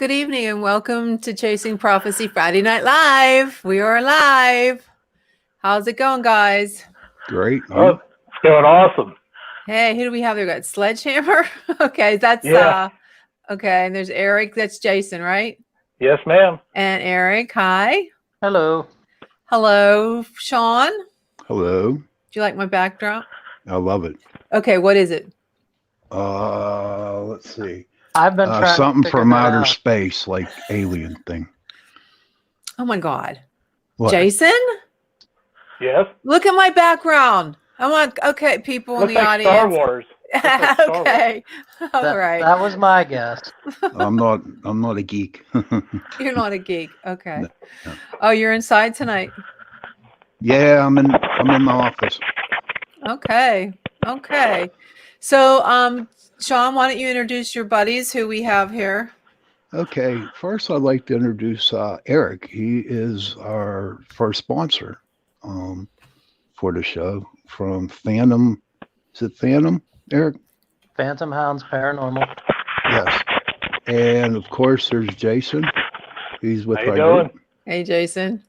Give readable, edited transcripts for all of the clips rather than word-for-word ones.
Good evening and welcome to Chasing Prophecy Friday Night Live. We are live. How's it going, guys? Great. Oh, it's going awesome. Hey, who do we have there? We got Sledgehammer. Okay, that's okay, and there's Eric. That's Jason, right? Yes, ma'am. And Eric, hi. Hello. Hello, Sean. Hello. Do you like my backdrop? I love it. Okay, what is it? Let's see. I've been trying Something to figure from that outer out. space, like alien thing. Oh my God. What? Jason? Yes. Look at my background. I want okay, people in Looks the like audience. Star Wars. Looks like Star Wars. Okay. All right. That was my guess. I'm not a geek. You're not a geek. Okay. No. Oh, you're inside tonight. Yeah, I'm in my office. Okay. Okay. So, Sean, why don't you introduce your buddies who we have here? Okay. First, I'd like to introduce Eric. He is our first sponsor for the show from Phantom. Is it Phantom, Eric? Phantom Hounds Paranormal. Yes. And of course, there's Jason. He's with How you our doing? group. Hey, Jason.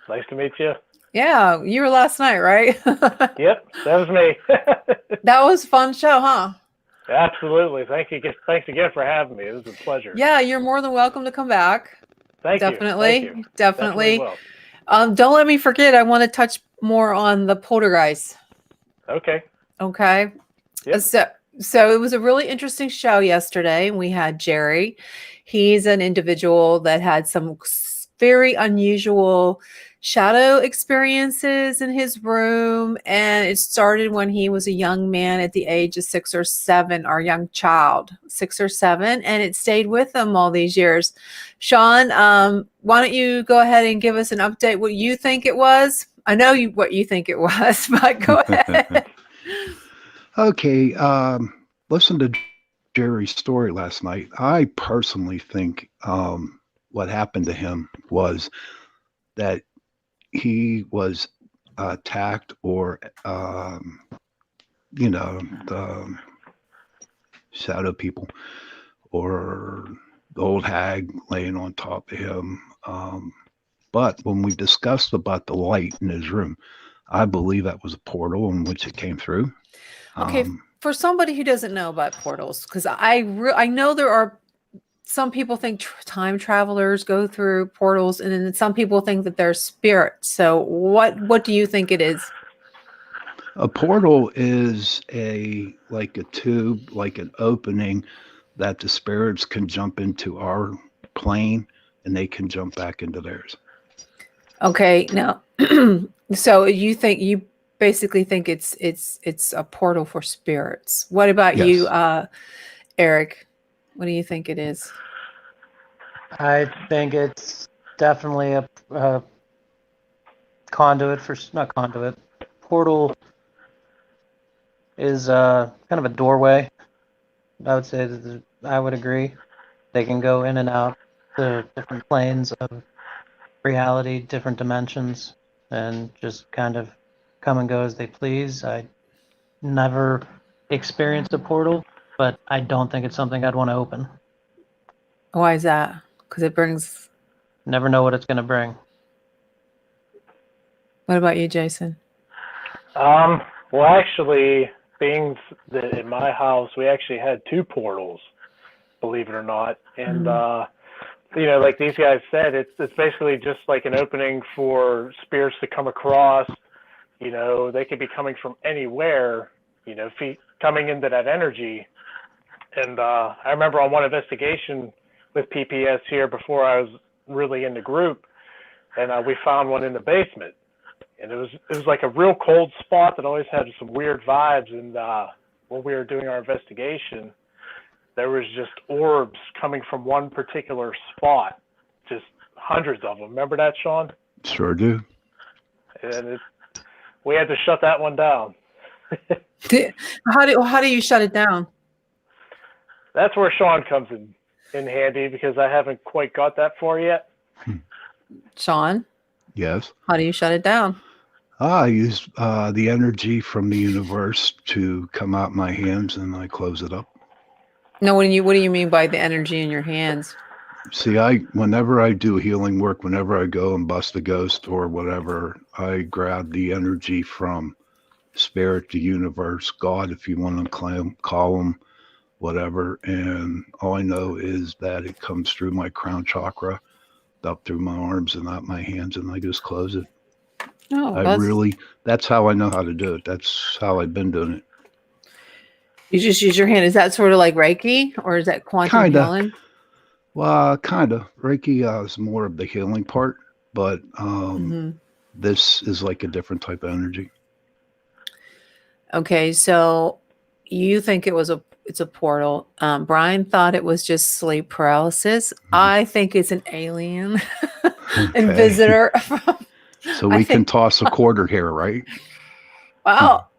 Nice to meet you. Yeah, you were last night, right? Yep, that was me. That was a fun show, huh? Absolutely. Thanks again for having me. It was a pleasure. Yeah, you're more than welcome to come back. Thank you. Definitely. Thank you. Definitely. Will. Don't let me forget, I want to touch more on the poltergeist. Okay. Okay. Yep. So it was a really interesting show yesterday. We had Jerry. He's an individual that had some very unusual shadow experiences in his room. And it started when he was a young man at the age of 6 or 7, or young child, 6 or 7. And it stayed with him all these years. Sean, why don't you go ahead and give us an update what you think it was? I know what you think it was, but go ahead. Okay, listen to Jerry's story last night. I personally think what happened to him was that he was attacked, or the shadow people, or the old hag laying on top of him. But when we discussed about the light in his room, I believe that was a portal in which it came through. Okay, for somebody who doesn't know about portals, because I know there are some people think time travelers go through portals, and then some people think that they're spirits. So what do you think it is? A portal is like a tube, like an opening that the spirits can jump into our plane, and they can jump back into theirs. Okay, now, so you basically think it's a portal for spirits. What about Yes. you, Eric? What do you think it is? I think it's definitely a conduit for, not conduit, portal is kind of a doorway. I would say that I would agree. They can go in and out to different planes of reality, different dimensions, and just kind of come and go as they please. I never experienced a portal, but I don't think it's something I'd want to open. Why is that? Because it brings. Never know what it's going to bring. What about you, Jason? Well, actually, being that in my house, we actually had 2 portals, believe it or not. And, like these guys said, it's basically just like an opening for spirits to come across. They could be coming from anywhere, coming into that energy. And I remember on one investigation with PPS here before I was really in the group, and we found one in the basement. And it was like a real cold spot that always had some weird vibes. And when we were doing our investigation, there was just orbs coming from one particular spot, just hundreds of them. Remember that, Sean? Sure do. And we had to shut that one down. How do you shut it down? That's where Sean comes in handy, because I haven't quite got that far yet. Sean, Yes. how do you shut it down? I use the energy from the universe to come out my hands, and I close it up. No, what do you mean by the energy in your hands? See, whenever I do healing work, whenever I go and bust a ghost or whatever, I grab the energy from spirit, the universe, God, if you want to call them, whatever. And all I know is that it comes through my crown chakra, up through my arms and out my hands, and I just close it. Oh, That's how I know how to do it. That's how I've been doing it. you just use your hand. Is that sort of like Reiki, or is that quantum Kinda. healing? Well, kind of. Reiki is more of the healing part, but this is like a different type of energy. Okay, so you think it's a portal. Brian thought it was just sleep paralysis. I think it's an alien and Okay. visitor. So I we can think, toss a quarter here, right? well,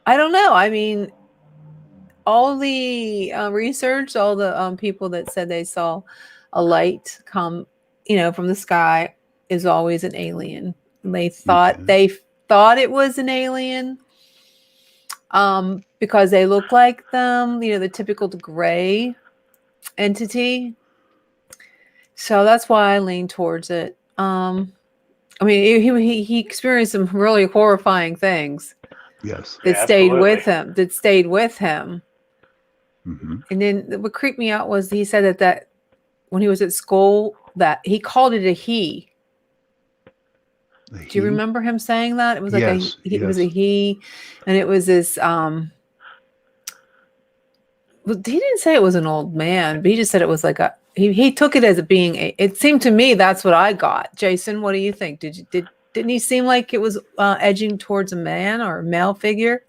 I don't know. I mean, all the research, all the people that said they saw a light come, from the sky, is always an alien. They thought it was an alien because they look like them, the typical gray entity. So that's why I lean towards it. I mean, he experienced some really horrifying things. Yes. That stayed with him. Mm-hmm. And then what creeped me out was he said that when he was at school, that he called it a he. Do you remember him saying that? It was like it was a he, and it was this he didn't say it was an old man, but he just said it was like he took it as being it seemed to me that's what I got. Jason, what do you think? Didn't he seem like it was edging towards a man or a male figure?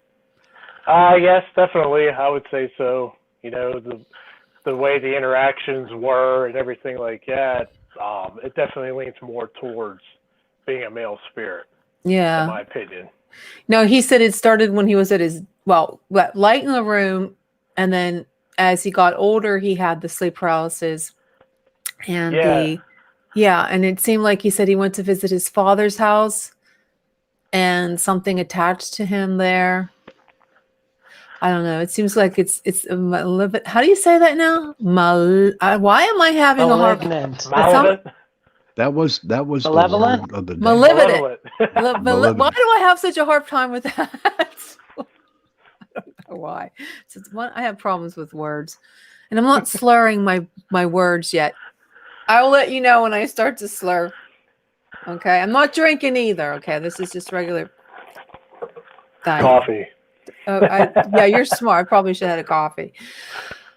Yes, definitely. I would say so. The way the interactions were and everything like that, it definitely leans more towards being a male spirit. Yeah. In my opinion. No, he said it started when he was at that light in the room, and then as he got older, he had the sleep paralysis and and it seemed like he said he went to visit his father's house and something attached to him there. I don't know. It seems like it's how do you say that now? Why am I having malevolent. A hard That was malevolent. The word of the day. Malevolent. Malevolent. Why do I have such a hard time with that? I don't know why. I have problems with words, and I'm not slurring my words yet. I will let you know when I start to slur. Okay, I'm not drinking either. Okay, this is just regular coffee. Yeah, you're smart. I probably should have had a coffee.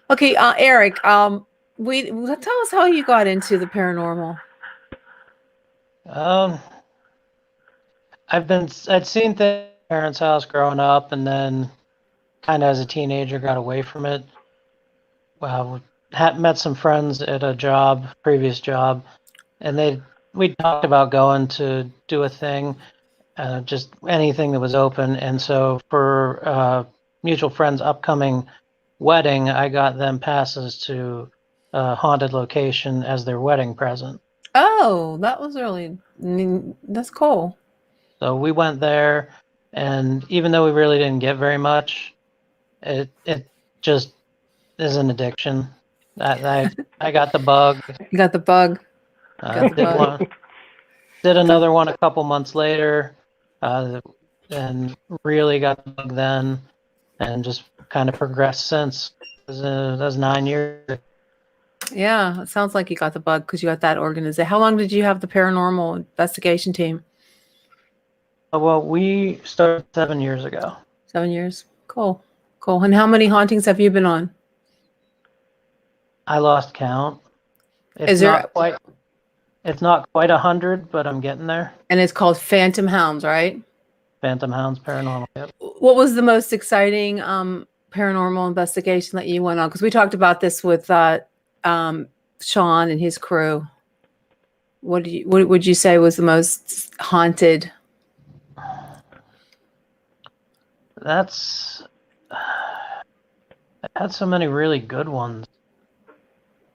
Okay, Eric. Tell us how you got into the paranormal. I'd seen things at my parents' house growing up, and then kind of as a teenager got away from it. Well, met some friends at a previous job, and we talked about going to do a thing, just anything that was open. And so for mutual friends' upcoming wedding, I got them passes to a haunted location as their wedding present. Oh, that's cool. So we went there, and even though we really didn't get very much, it just is an addiction. I got the bug. You got the bug. Did another one a couple months later, and really got the bug then, and just kind of progressed since. That was 9 years. Yeah, it sounds like you got the bug because you got that organization. How long did you have the paranormal investigation team? Well, we started 7 years ago. 7 years. Cool. And how many hauntings have you been on? I lost count. It's not quite 100, but I'm getting there. And it's called Phantom Hounds, right? Phantom Hounds Paranormal. Yep. What was the most exciting paranormal investigation that you went on? Because we talked about this with Sean and his crew. What would you say was the most haunted? I had so many really good ones.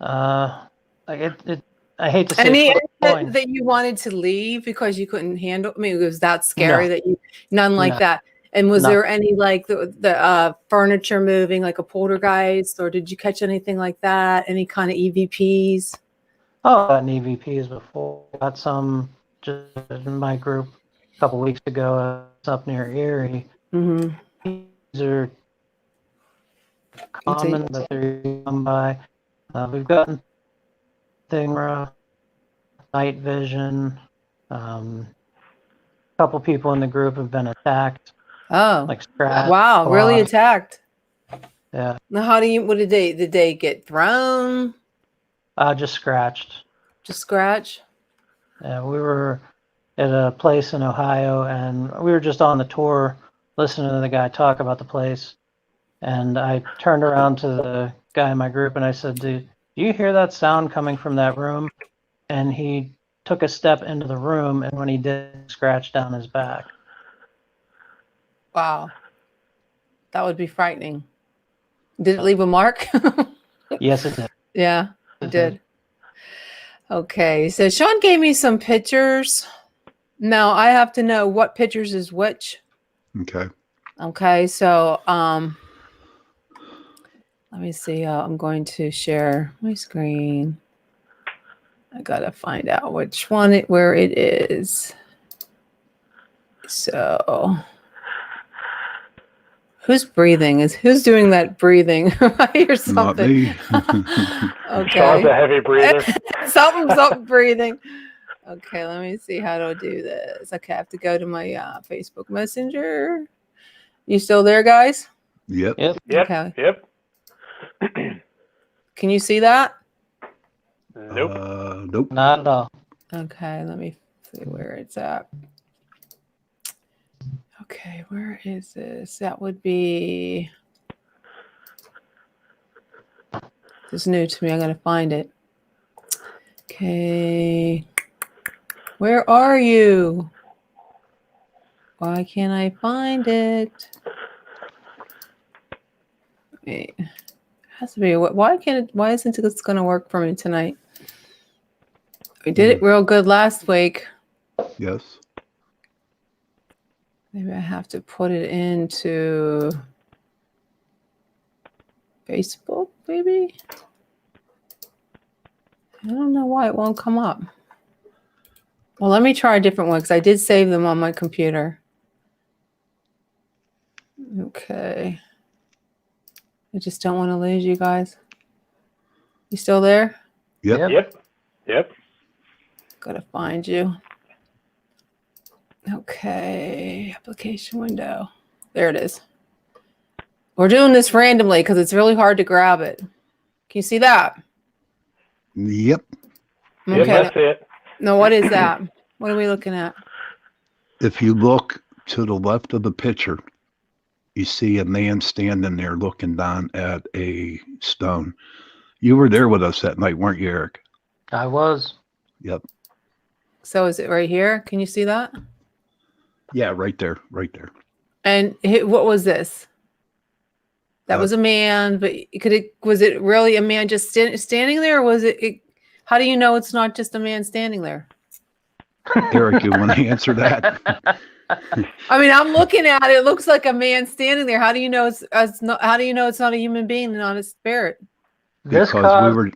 I hate to say any that you wanted to leave because you couldn't handle. I mean, it was that scary that you none like that. And was there any like the furniture moving like a poltergeist, or did you catch anything like that? Any kind of EVPs? Oh, I've gotten EVPs before. Got some just in my group a couple weeks ago. It's up near Erie. Mm-hmm. These are common, but they're easy to come by. We've gotten thing night vision. A couple people in the group have been attacked, Oh, like scratched. wow, really clawed. attacked. Yeah, Now, what did they get thrown? just scratched. Just scratch? Yeah, we were at a place in Ohio, and we were just on the tour listening to the guy talk about the place. And I turned around to the guy in my group and I said, do you hear that sound coming from that room? And he took a step into the room, and when he did, scratched down his back. Wow. That would be frightening. Did it leave a mark? Yes, it did. Yeah, it did. Okay, so Sean gave me some pictures. Now I have to know what pictures is which. Okay. Okay, so let me see. I'm going to share my screen. I gotta find out which one where it is. So who's breathing? Who's doing that breathing? I hear Not something. me. Sean's Okay. a heavy breather. something breathing. Okay, let me see how to do this. Okay, I have to go to my Facebook Messenger. You still there, guys? Yep. Yep. Yep. Okay. Yep. Can you see that? Nope. Nope. Not at all. Okay, let me see where it's at. Okay, where is this? That would be. This is new to me. I gotta find it. Okay. Where are you? Why can't I find it? Wait. It has to be. Why can't it? Why isn't this going to work for me tonight? We did it real good last week. Yes. Maybe I have to put it into Facebook, maybe? I don't know why it won't come up. Well, let me try a different one because I did save them on my computer. Okay. I just don't want to lose you guys. You still there? Yep. Yep. Gotta find you. Okay, application window. There it is. We're doing this randomly because it's really hard to grab it. Can you see that? Yep. Yep, that's it. No, what is that? What are we looking at? If you look to the left of the picture, you see a man standing there looking down at a stone. You were there with us that night, weren't you, Eric? I was. Yep. So is it right here? Can you see that? Yeah, right there. Right there. And what was this? That was a man, but was it really a man just standing there, or was it? How do you know it's not just a man standing there? Eric, you want to answer that? I mean, I'm looking at it. It looks like a man standing there. How do you know it's not? How do you know it's not a human being and not a spirit? This Because caused, we were.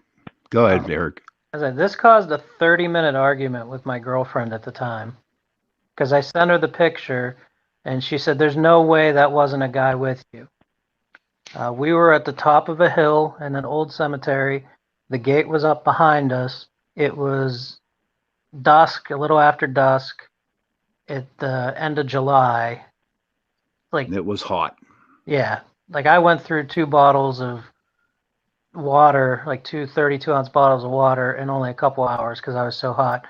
Go ahead, Eric. this caused a 30-minute argument with my girlfriend at the time, because I sent her the picture, and she said, "There's no way that wasn't a guy with you." We were at the top of a hill in an old cemetery. The gate was up behind us. It was dusk, a little after dusk, at the end of July. Like, It was hot. yeah, like I went through 2 bottles of water, like 2 32-ounce bottles of water in only a couple hours because I was so hot.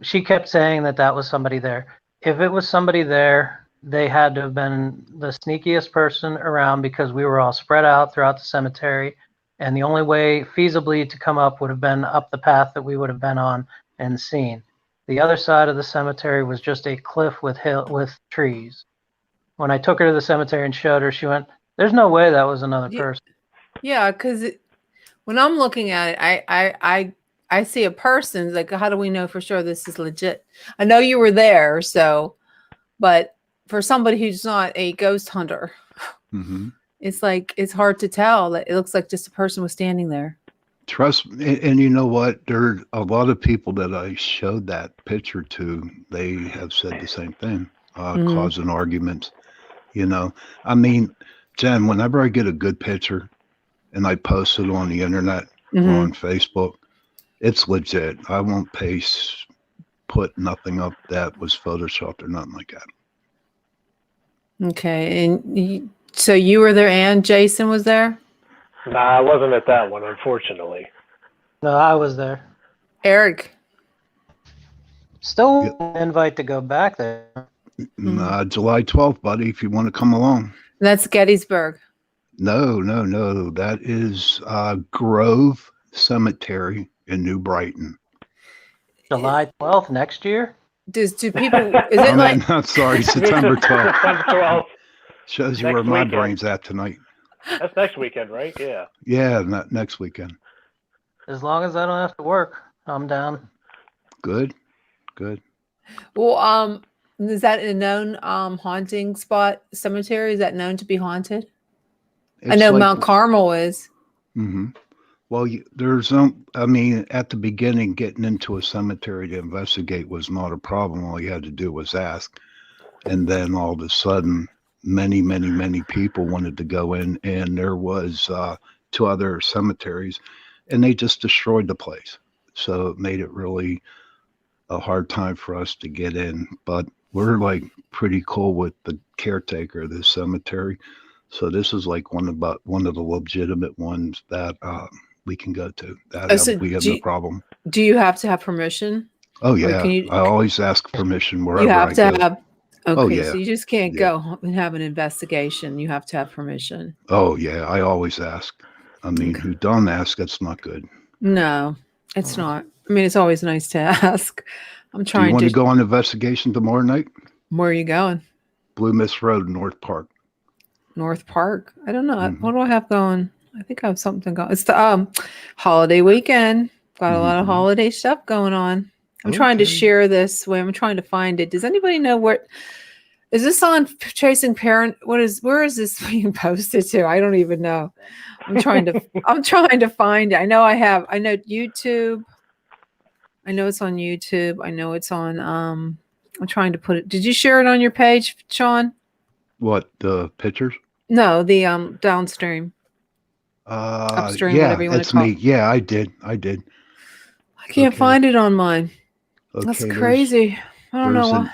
She kept saying that was somebody there. If it was somebody there, they had to have been the sneakiest person around because we were all spread out throughout the cemetery. And the only way feasibly to come up would have been up the path that we would have been on and seen. The other side of the cemetery was just a cliff with trees. When I took her to the cemetery and showed her, she went, "There's no way that was another person." Yeah, because when I'm looking at it, I see a person. Like, how do we know for sure this is legit? I know you were there, but for somebody who's not a ghost hunter, Mm-hmm. it's hard to tell. That it looks like just a person was standing there. Trust me, and you know what? There are a lot of people that I showed that picture to. They have said the same thing, Mhm. causing arguments. You know, I mean, Jen, whenever I get a good picture and I post it on the internet or Mhm. on Facebook, it's legit. I won't put nothing up that was photoshopped or nothing like that. Okay. And so you were there and Jason was there? Nah, I wasn't at that one, unfortunately. No, I was there. Eric. Still Yep. an invite to go back there. July 12th, buddy, if you want to come along. That's Gettysburg. No. That is Grove Cemetery in New Brighton. July 12th next year? Do people, is I it like, mean, I'm sorry, September 12th. September 12th. Shows you Next where my weekend. brain's at tonight. That's next weekend, right? Yeah. Yeah, not next weekend. As long as I don't have to work, I'm down. Good. well, is that a known haunting spot cemetery? Is that known to be haunted? I It's know like, Mount Carmel is. mhm. Well, there's I mean, at the beginning, getting into a cemetery to investigate was not a problem. All you had to do was ask. And then all of a sudden, many people wanted to go in, and there was 2 other cemeteries, and they just destroyed the place. So it made it really a hard time for us to get in. But we're like pretty cool with the caretaker of this cemetery. So this is like one of the legitimate ones that we can go to. We have no problem. Do you have to have permission? Oh Or yeah, can you, I always ask permission you wherever have I to go. have, Oh okay, yeah, so you just can't yeah. go and have an investigation. You have to have permission. Oh yeah, I always ask. I mean, Okay. who don't ask? That's not good. No, it's not. I mean, it's always nice to ask. I'm Do you trying want to to, go on investigation tomorrow night? where are you going? Blue Mist Road, North Park. North Park? I don't know. Mhm. What do I have going? I think I have something going. It's the holiday weekend. Got a lot of Mhm. holiday stuff going on. I'm trying to Okay. share this way. I'm trying to find it. Does anybody know where is this on Chasing Parent? Where is this being posted to? I don't even know. I'm trying to find it. I know YouTube. I know it's on YouTube. I know it's on I'm trying to put it. Did you share it on your page, Sean? What, the pictures? No, the downstream, upstream, Yeah, whatever you want to it's call me. it. Yeah, I did. I can't Okay. find it on mine. That's Okay, crazy. I don't know there's why.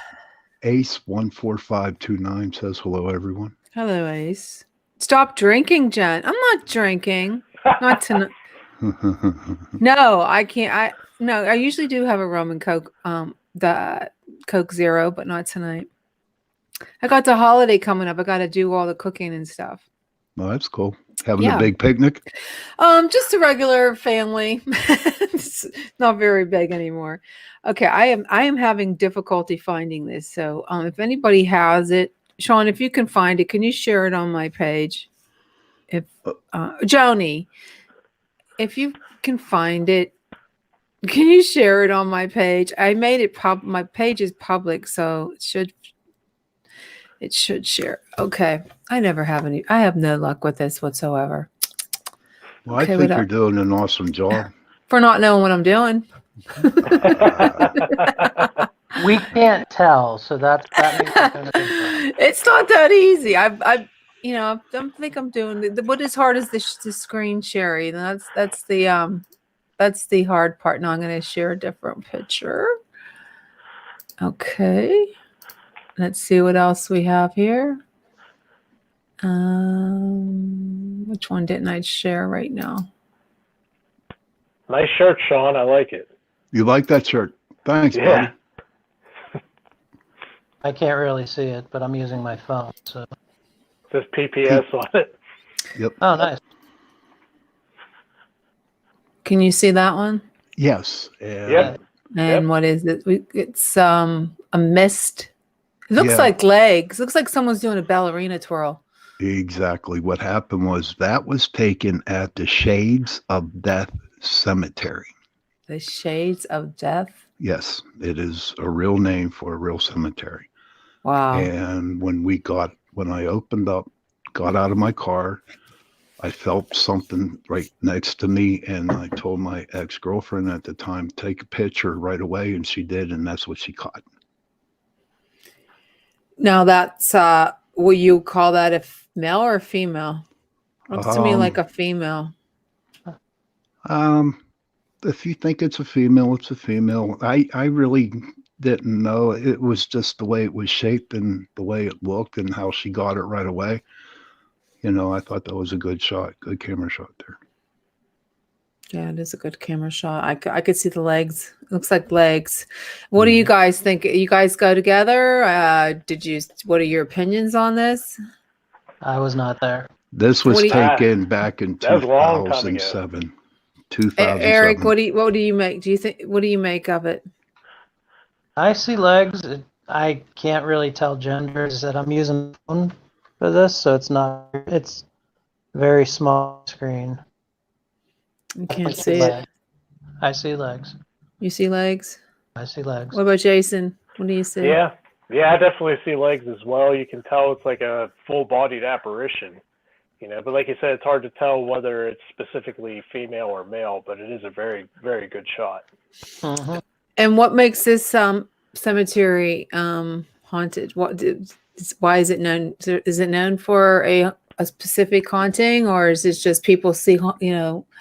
an Ace14529 says hello, everyone. Hello, Ace. Stop drinking, Jen. I'm not drinking. Not tonight. No, I can't. I usually do have a rum and Coke, the Coke Zero, but not tonight. I got the holiday coming up. I got to do all the cooking and stuff. Well, that's cool. Having Yeah. a big picnic? Just a regular family. It's not very big anymore. Okay, I am having difficulty finding this. So, if anybody has it, Sean, if you can find it, can you share it on my page? If Joni, if you can find it, can you share it on my page? I made it my page is public, so it should share. Okay. I have no luck with this whatsoever. Well, Okay, I think you're doing an awesome job. for not knowing what I'm doing. We can't tell, so that means we're doing a good job. It's not that easy. I don't think I'm doing what is hard is the screen sharing. That's the hard part. Now I'm going to share a different picture. Okay. Let's see what else we have here. Which one didn't I share right now? Nice shirt, Sean. I like it. You like that shirt? Thanks, Yeah. buddy. I can't really see it, but I'm using my phone, so. Says PPS on it. Yep. Oh, nice. Can you see that one? Yes. And Yep. And what is it? It's a mist. It looks Yeah. like legs. Looks like someone's doing a ballerina twirl. Exactly. What happened was that was taken at the Shades of Death Cemetery. The Shades of Death. Yes, it is a real name for a real cemetery. Wow. And when I opened up, got out of my car, I felt something right next to me, and I told my ex-girlfriend at the time, take a picture right away, and she did, and that's what she caught. Now that's will you call that a male or a female? Looks to me like a female. If you think it's a female, it's a female. I really didn't know. It was just the way it was shaped and the way it looked and how she got it right away. I thought that was a good shot, good camera shot there. Yeah, it is a good camera shot. I could see the legs. It looks like legs. What do you guys think? You guys go together? What are your opinions on this? I was not there. This was taken back in That was a long time ago. 2007. 2007. Eric, what do you make? What do you make of it? I see legs. I can't really tell genders that I'm using the phone for this, so it's very small screen. You can't see it. I see legs. You see legs? I see legs. What about Jason? What do you see? Yeah, I definitely see legs as well. You can tell it's like a full-bodied apparition, But like you said, it's hard to tell whether it's specifically female or male. But it is a very, very good shot. Mm-hmm. And what makes this cemetery haunted? Why is it known? Is it known for a specific haunting, or is it just people see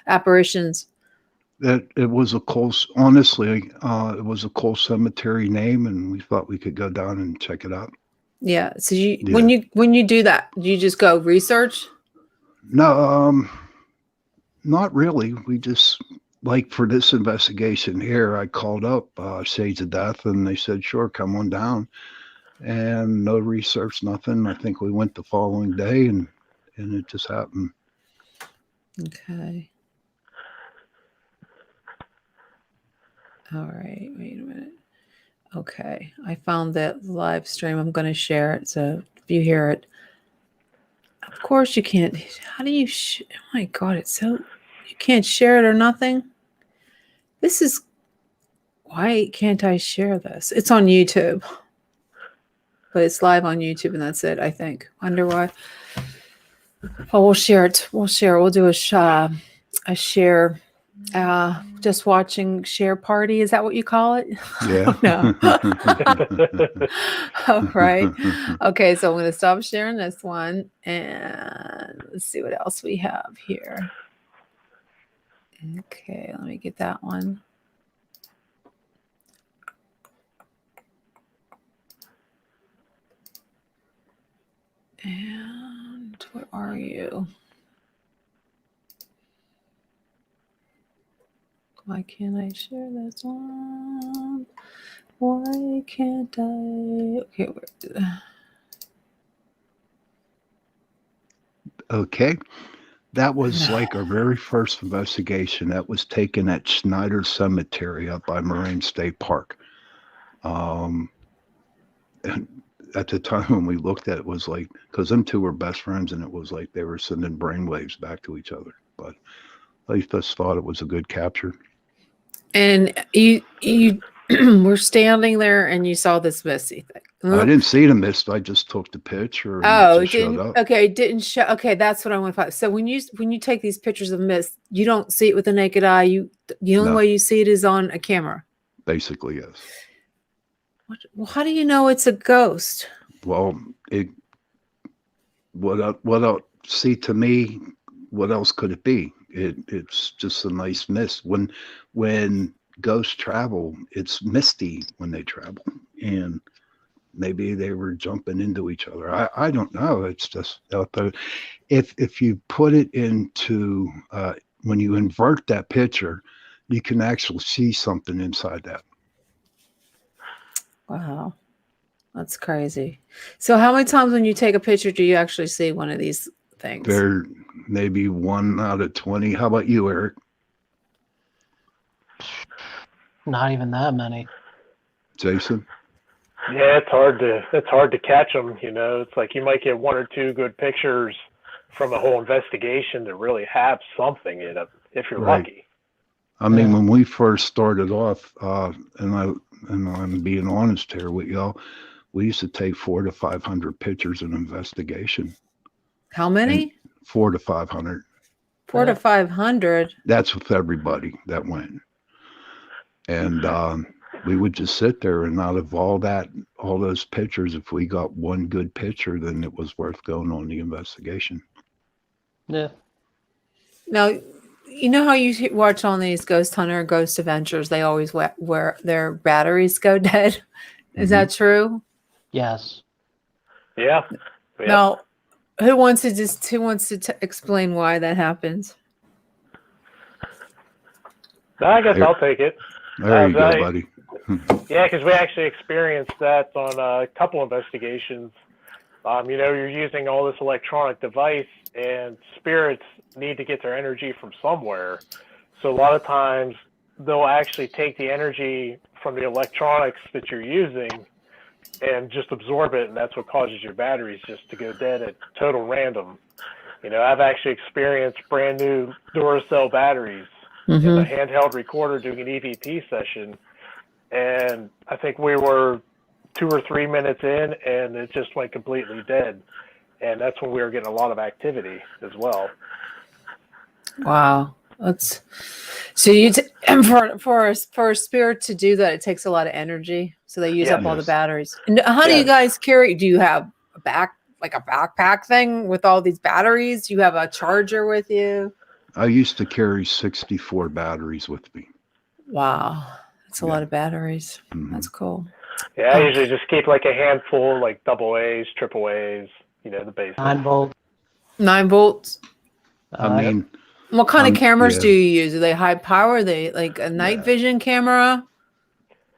apparitions? It was a close, honestly, it was a close cemetery name, and we thought we could go down and check it out. Yeah. So when you do that, do you just go research? No, not really. We just, like for this investigation here, I called up Shades of Death, and they said, sure, come on down. And no research, nothing. I think we went the following day, and it just happened. Okay. All right. Wait a minute. Okay. I found that live stream. I'm going to share it. So if you hear it, of course you can't. How do you? Oh my God. You can't share it or nothing. Why can't I share this? It's on YouTube, but it's live on YouTube and that's it. I think. Wonder why. Oh, we'll share it. We'll do a share. Just watching share party. Is that what you call it? Yeah. No. All right. Okay. So I'm going to stop sharing this one and let's see what else we have here. Okay. Let me get that one. And where are you? Why can't I share this one? Why can't I? Okay, Okay. That was like our very first investigation. That was taken at Schneider Cemetery up by Moraine State Park. And at the time when we looked at it, was like, because them two were best friends, and it was like they were sending brainwaves back to each other. But I just thought it was a good capture. And you were standing there and you saw this messy thing. I didn't see the mist. I just took the picture. Oh, it didn't. Okay, it didn't show. Okay, that's what I want to find. So when you take these pictures of mist, you don't see it with the naked eye. The only way you see it is on a camera. Basically, yes. Well, how do you know it's a ghost? Well, what else? See, to me, what else could it be? It's just a nice mist. When ghosts travel, it's misty when they travel, and maybe they were jumping into each other. I don't know. It's just out there. If you put it into when you invert that picture, you can actually see something inside that. Wow, that's crazy. So how many times when you take a picture do you actually see one of these things? There maybe 1 out of 20. How about you, Eric? Not even that many. Jason? Yeah, it's hard to catch them. It's like you might get 1 or 2 good pictures from a whole investigation to really have something in it if you're lucky. I mean, when we first started off, and I'm being honest here with y'all, we used to take 400 to 500 pictures in investigation. How many? And 400 to 500. 4 to 500. That's with everybody that went. And we would just sit there, and out of all those pictures, if we got one good picture, then it was worth going on the investigation. Yeah. Now, you know how you watch on these Ghost Hunter, Ghost Adventures, they always where their batteries go dead. Is that true? Yes. Yeah. Now, who wants to explain why that happens? No, I guess I'll take it. There you go, buddy. Yeah, because we actually experienced that on a couple investigations. You're using all this electronic device, and spirits need to get their energy from somewhere. So a lot of times they'll actually take the energy from the electronics that you're using and just absorb it, and that's what causes your batteries just to go dead at total random. I've actually experienced brand new Duracell batteries in a handheld recorder doing an EVP session, and I think we were 2 or 3 minutes in, and it just went completely dead. And that's when we were getting a lot of activity as well. Wow, that's so for a spirit to do that, it takes a lot of energy. So they use up all the batteries. And how do you guys carry? Do you have a backpack thing with all these batteries? Do you have a charger with you? I used to carry 64 batteries with me. Wow, that's a lot of batteries. That's cool. Yeah, I usually just keep like a handful, like double A's, triple A's, the basics. 9 volt. 9 volts. I mean, what kind of cameras do you use? Are they high power? Are they like a night vision camera?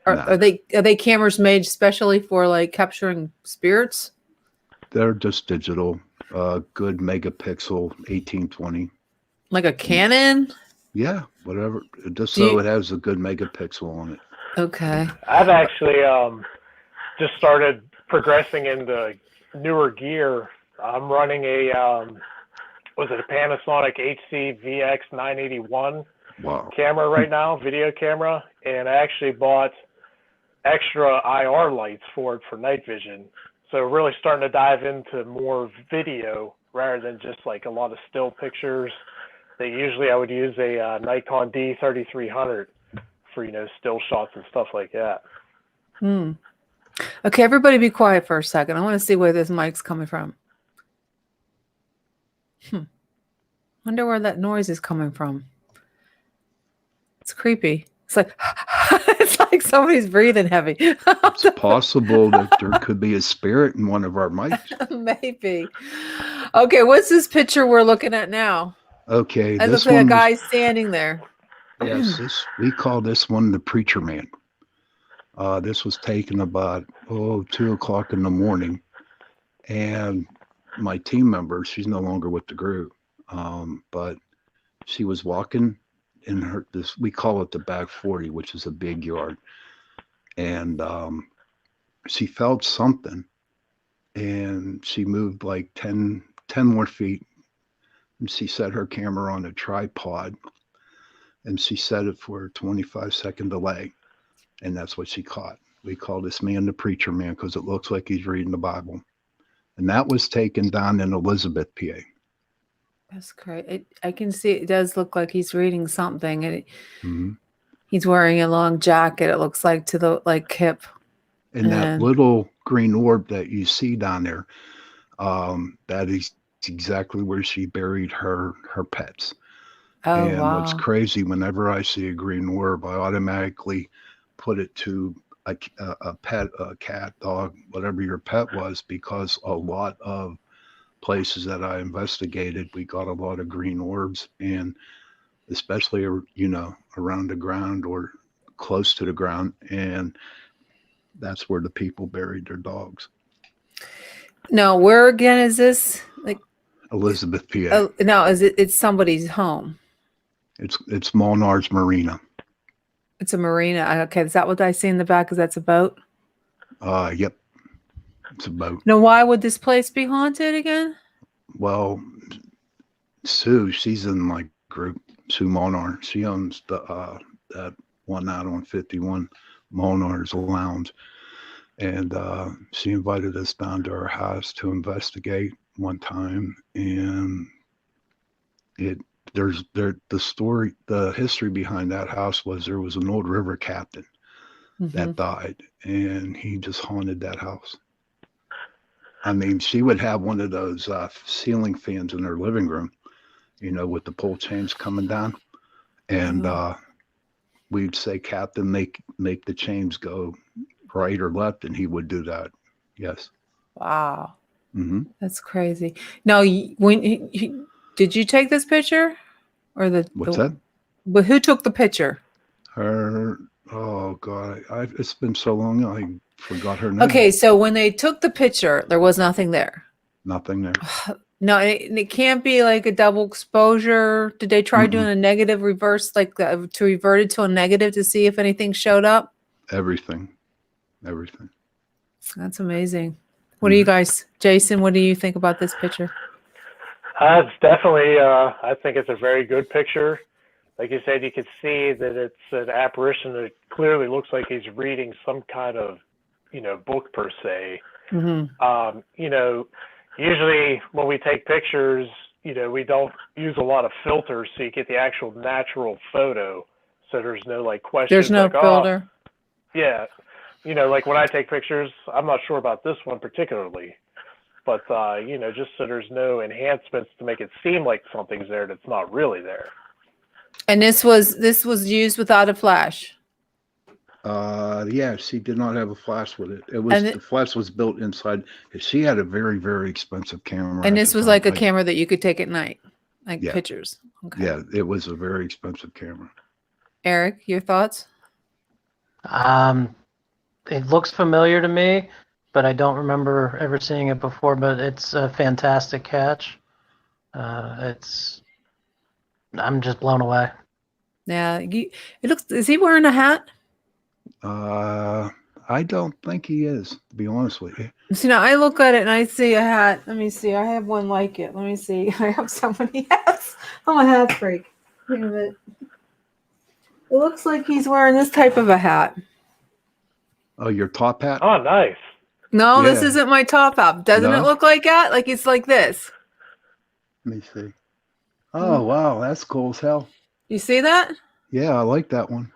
Or are they cameras made specially for like capturing spirits? They're just digital, good megapixel 1820. Like a Canon? Yeah, whatever. Just so it has a good megapixel on it. Okay. I've actually just started progressing into newer gear. I'm running a Panasonic HC VX 981 camera right now, video camera, and I actually bought extra IR lights for it for night vision. So really starting to dive into more video rather than just like a lot of still pictures. That usually I would use a Nikon D3300 for still shots and stuff like that. Okay, everybody be quiet for a second. I want to see where this mic's coming from. Wonder where that noise is coming from. It's creepy. It's like it's like somebody's breathing heavy. It's possible that there could be a spirit in one of our mics. Maybe. Okay, what's this picture we're looking at now? Okay, It looks like a guy standing there. Yes, we call this one the Preacher Man. This was taken about 2:00 in the morning, and my team member, she's no longer with the group, but she was walking in we call it the back 40, which is a big yard, and she felt something, and she moved like 10 more feet. And she set her camera on a tripod, and she set it for a 25-second delay, and that's what she caught. We call this man the Preacher Man because it looks like he's reading the Bible, and that was taken down in Elizabeth, PA. That's great. I can see it does look like he's reading something, and he's wearing a long jacket. It looks like to the hip. And that little green orb that you see down there, that is exactly where she buried her pets. And what's crazy, whenever I see a green orb, I automatically put it to a pet, a cat, dog, whatever your pet was, because a lot of places that I investigated, we got a lot of green orbs, and especially around the ground or close to the ground, and that's where the people buried their dogs. No, where again is this? Like Elizabeth, PA. Oh, no, it's somebody's home? It's Molnar's Marina. It's a marina. Okay, is that what I see in the back? Is that's a boat? Yep. It's a boat. Now, why would this place be haunted again? Well, Sue, she's in my group, Sue Molnar. She owns that one out on 51, Molnar's Lounge. And she invited us down to her house to investigate one time. And The history behind that house was there was an old river captain that died, and he just haunted that house. I mean, she would have one of those ceiling fans in her living room, with the pull chains coming down, and we'd say, "Captain, make the chains go right or left," and he would do that. Yes. Wow. Mm-hmm. That's crazy. Now, did you take this picture, or What's that? But who took the picture? Her. Oh God, it's been so long, I forgot her name. Okay, so when they took the picture, there was nothing there. Nothing there. No, it can't be like a double exposure. Did they try doing a negative reverse, like to revert it to a negative to see if anything showed up? Everything. That's amazing. What do you guys, Jason? What do you think about this picture? It's definitely. I think it's a very good picture. Like you said, you can see that it's an apparition that clearly looks like he's reading some kind of, book per se. Usually when we take pictures, we don't use a lot of filters, so you get the actual natural photo. So there's no question. There's no filter. Yeah. Like when I take pictures, I'm not sure about this one particularly, but just so there's no enhancements to make it seem like something's there that's not really there. And this was used without a flash. Yeah, she did not have a flash with it. The flash was built inside. She had a very, very expensive camera. And this was like a camera that you could take at night, like pictures. Okay. Yeah, it was a very expensive camera. Eric, your thoughts? It looks familiar to me, but I don't remember ever seeing it before. But it's a fantastic catch. I'm just blown away. Yeah, it looks. Is he wearing a hat? I don't think he is, to be honest with you. See, now I look at it and I see a hat. Let me see. I have one like it. Let me see. I have so many hats. I'm a hat freak. Wait a minute. It looks like he's wearing this type of a hat. Oh, your top hat? Oh, nice. No, this isn't my top hat. Doesn't it look like that? Like it's like this. Let me see. Oh, wow. That's cool as hell. You see that? Yeah, I like that one.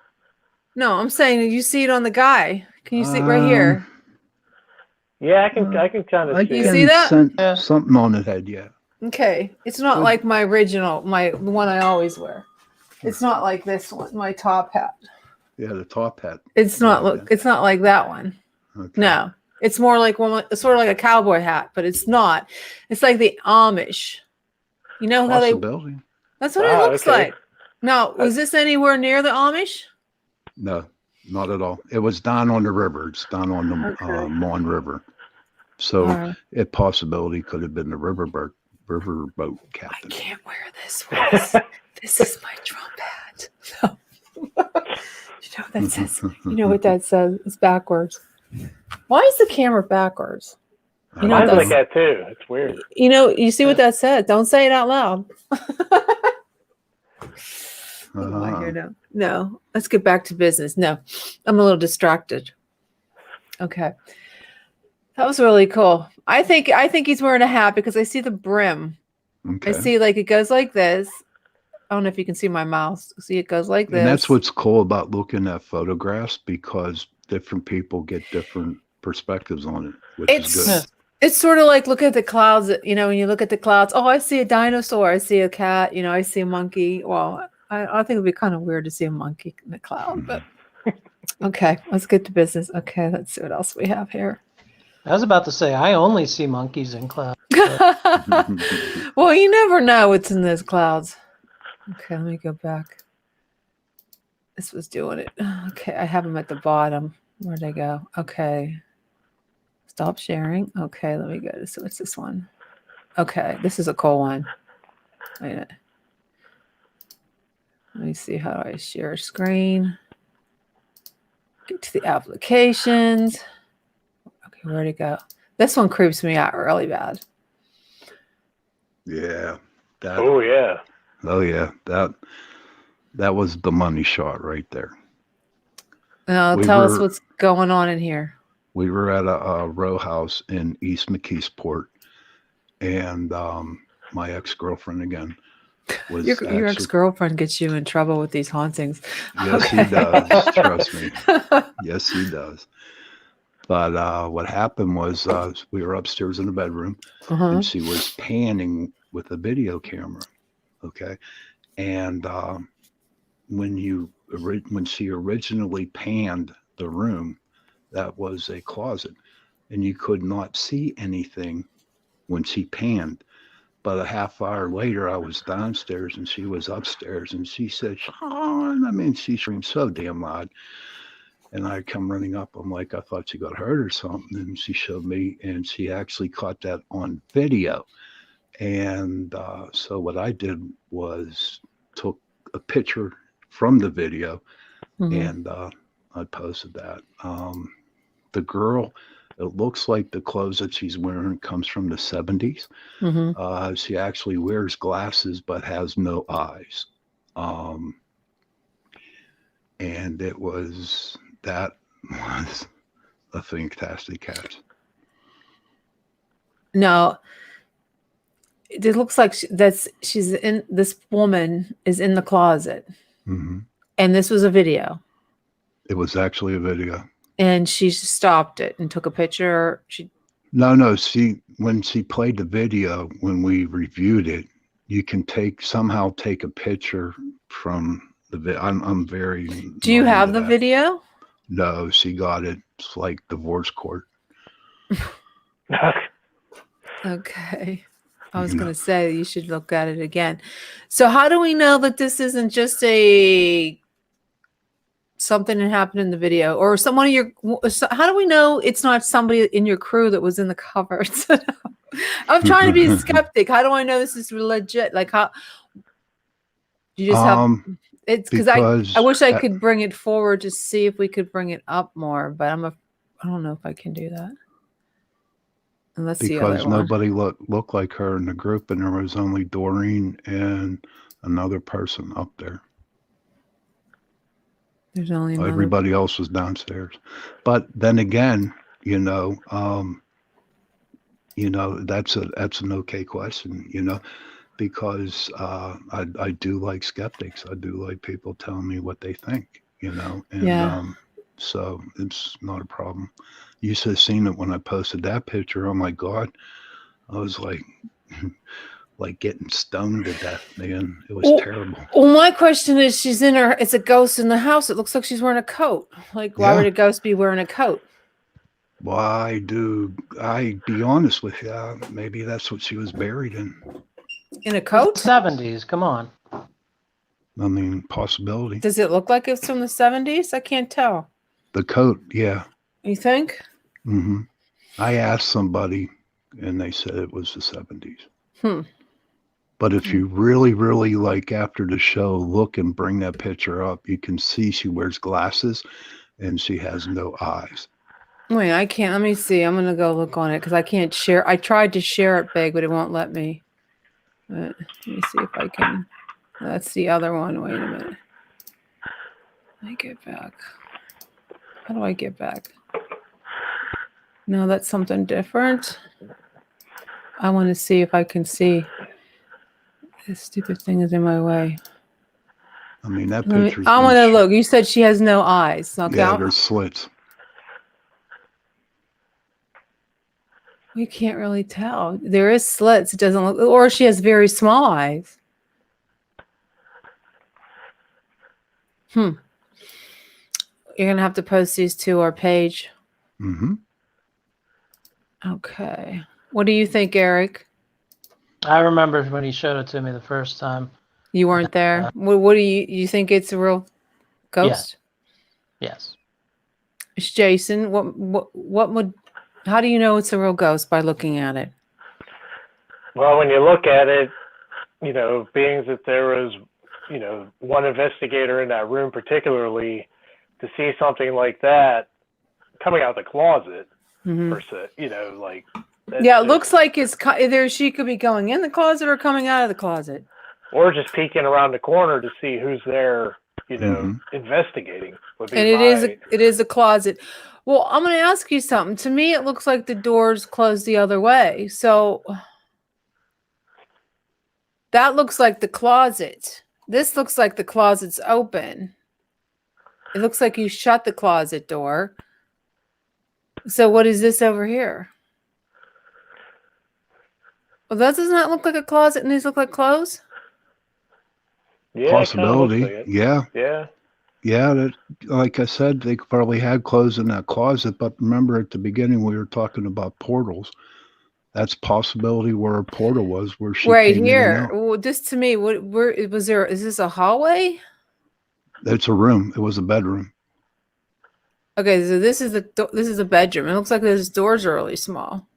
No, I'm saying you see it on the guy. Can you see it right here? Yeah, I can kind of see. You see that? Something on the head, yeah. Okay. It's not like my original, the one I always wear. It's not like this one, my top hat. Yeah, the top hat. It's not it's not like that one. Okay. No. It's more like it's sort of like a cowboy hat, but it's not. It's like the Amish. You know how that's what it looks like. Now, was this anywhere near the Amish? No, not at all. It was down on the river. It's down on the Mon River. So it possibility could have been the riverboat captain. I can't wear this one. This is my Trump hat. So, you know what that says? You know what that says? It's backwards. Why is the camera backwards? Mine's like that too. It's weird. You see what that says? Don't say it out loud. No, let's get back to business. No, I'm a little distracted. Okay. That was really cool. I think he's wearing a hat because I see the brim. Okay. I see it goes like this. I don't know if you can see my mouse. See, it goes like this. And that's what's cool about looking at photographs, because different people get different perspectives on it, which is good. It's sort of like look at the clouds. When you look at the clouds, oh, I see a dinosaur. I see a cat. I see a monkey. Well, I think it'd be kind of weird to see a monkey in the cloud, but okay, let's get to business. Okay, let's see what else we have here. I was about to say, I only see monkeys in clouds. Well, you never know what's in those clouds. Okay, let me go back. This was doing it. Okay, I have them at the bottom. Where'd they go? Okay. Stop sharing. Okay, let me go to, so what's this one? Okay, this is a cool one. Wait a minute. Let me see, how do I share screen? Get to the applications. Okay, where'd it go? This one creeps me out really bad. Yeah. Oh yeah. That was the money shot right there. Now tell us what's going on in here. We were at a row house in East McKeesport, and my ex-girlfriend again was Your actually, ex-girlfriend gets you in trouble with these hauntings. yes, he does. Trust me. Yes, he does. But what happened was we were upstairs in the bedroom, Uh-huh. and she was panning with a video camera. Okay, and when she originally panned the room, that was a closet, and you could not see anything when she panned. But a half hour later, I was downstairs and she was upstairs, and she said, "Sean," I mean, she screamed so damn loud. And I come running up. I'm like, I thought she got hurt or something. And she showed me, and she actually caught that on video. And so what I did was took a picture from the video, Mhm. and I posted that. The girl, it looks like the clothes that she's wearing comes from the 70s. Mhm. She actually wears glasses but has no eyes. Um, and that was a fantastic catch. Now, it looks like this woman is in the closet, Hmm. and this was a video, It was actually a video. and she stopped it and took a picture. No. When she played the video, when we reviewed it, you can somehow take a picture from the video. I'm very Do you not have into the that. video? No, she got it. It's like divorce court. Okay. I was You going know. to say you should look at it again. So how do we know that this isn't just something that happened in the video, or someone of your? How do we know it's not somebody in your crew that was in the cupboards? I'm trying to be a skeptic. How do I know this is legit? Like how you just have it's because I Because wish I could bring it forward to see if we could bring it up more, but I don't know if I can do that. And let's see the other one. nobody looked like her in the group, and there was only Doreen and another person up there. There's only another. Everybody else was downstairs. But then again, that's an okay question, because I do like skeptics. I do like people telling me what they think, and Yeah. so it's not a problem. You should have seen it when I posted that picture. Oh my God, I was like getting stoned to death, man. It was terrible. Well, my question is, it's a ghost in the house. It looks like she's wearing a coat. Like, why would a ghost be wearing a coat? Why do I be honest with you? Maybe that's what she was buried in. In a coat? 70s, come on. I mean, possibility. Does it look like it's from the 70s? I can't tell. The coat, yeah. You think? Mm-hmm. I asked somebody, and they said it was the 70s. But if you really, really after the show, look and bring that picture up, you can see she wears glasses, and she has no eyes. Wait, I can't. Let me see. I'm gonna go look on it because I can't share. I tried to share it big, but it won't let me. Let me see if I can. That's the other one. Wait a minute. Let me get back. How do I get back? No, that's something different. I want to see if I can see. This stupid thing is in my way. I mean, that picture. I want to look. You said she has no eyes. Okay. Yeah, there's slits. We can't really tell. There is slits. It doesn't look, or she has very small eyes. You're gonna have to post these to our page. Mm-hmm. Okay. What do you think, Eric? I remember when he showed it to me the first time. You weren't there. What do you think? It's a real ghost? Yes. Jason, what would? How do you know it's a real ghost by looking at it? Well, when you look at it, being that there was, one investigator in that room particularly, to see something like that coming out of the closet, per se, Yeah, it looks like it's either she could be going in the closet or coming out of the closet. Or just peeking around the corner to see who's there, investigating. And it is a closet. Well, I'm going to ask you something. To me, it looks like the door's closed the other way. So That looks like the closet. This looks like the closet's open. It looks like you shut the closet door. So what is this over here? Well, that does not look like a closet, and these look like clothes. Yeah, it kind of looks Possibility. like it. Yeah. Yeah. Yeah. That, like I said, they probably had clothes in that closet. But remember at the beginning, we were talking about portals. That's possibility where a portal was, where she Right came in and here. out. Well, this to me, where was there? Is this a hallway? It's a room. It was a bedroom. Okay, so this is this is a bedroom. It looks like those doors are really small.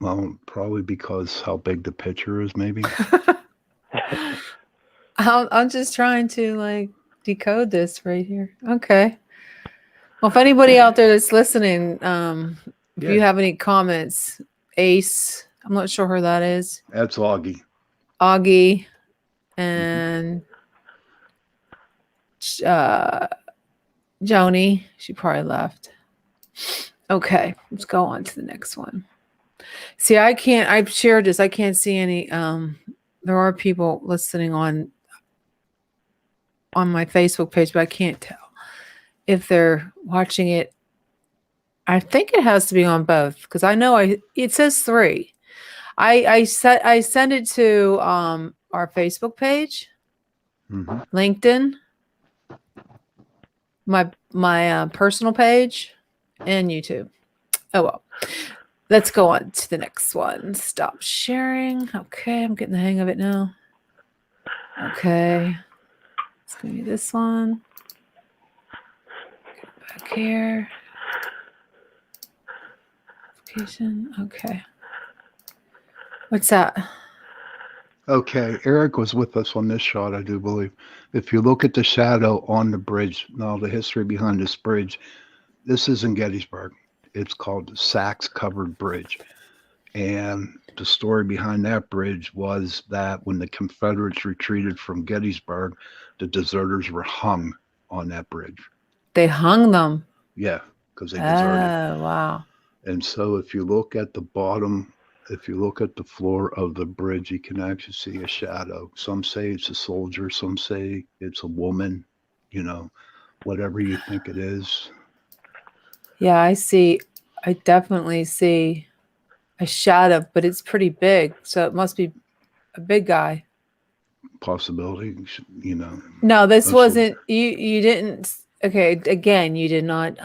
Well, probably because how big the picture is, maybe. I'm just trying to like decode this right here. Okay. Well, if anybody out there that's listening, if you Yeah. have any comments, Ace, I'm not sure who that is, That's Augie. Augie, and Joni. She probably left. Okay, let's go on to the next one. See, I've shared this. I can't see any. There are people listening on my Facebook page, but I can't tell if they're watching it. I think it has to be on both because I know it says 3. I send it to our Facebook page, LinkedIn, my personal page, and YouTube. Oh well. Let's go on to the next one. Stop sharing. Okay, I'm getting the hang of it now. Okay. It's going to be this one. Get back here. Notification. Okay. What's that? Okay, Eric was with us on this shot, I do believe. If you look at the shadow on the bridge, now the history behind this bridge, this is in Gettysburg. It's called the Sachs Covered Bridge. And the story behind that bridge was that when the Confederates retreated from Gettysburg, the deserters were hung on that bridge. They hung them. Yeah, because they deserted. Oh, wow. And so if you look at the bottom, if you look at the floor of the bridge, you can actually see a shadow. Some say it's a soldier, some say it's a woman, you know, whatever you think it is. Yeah, I definitely see a shadow, but it's pretty big. So it must be a big guy. Possibility, you know. No, this That's wasn't, you didn't, okay, again, you did not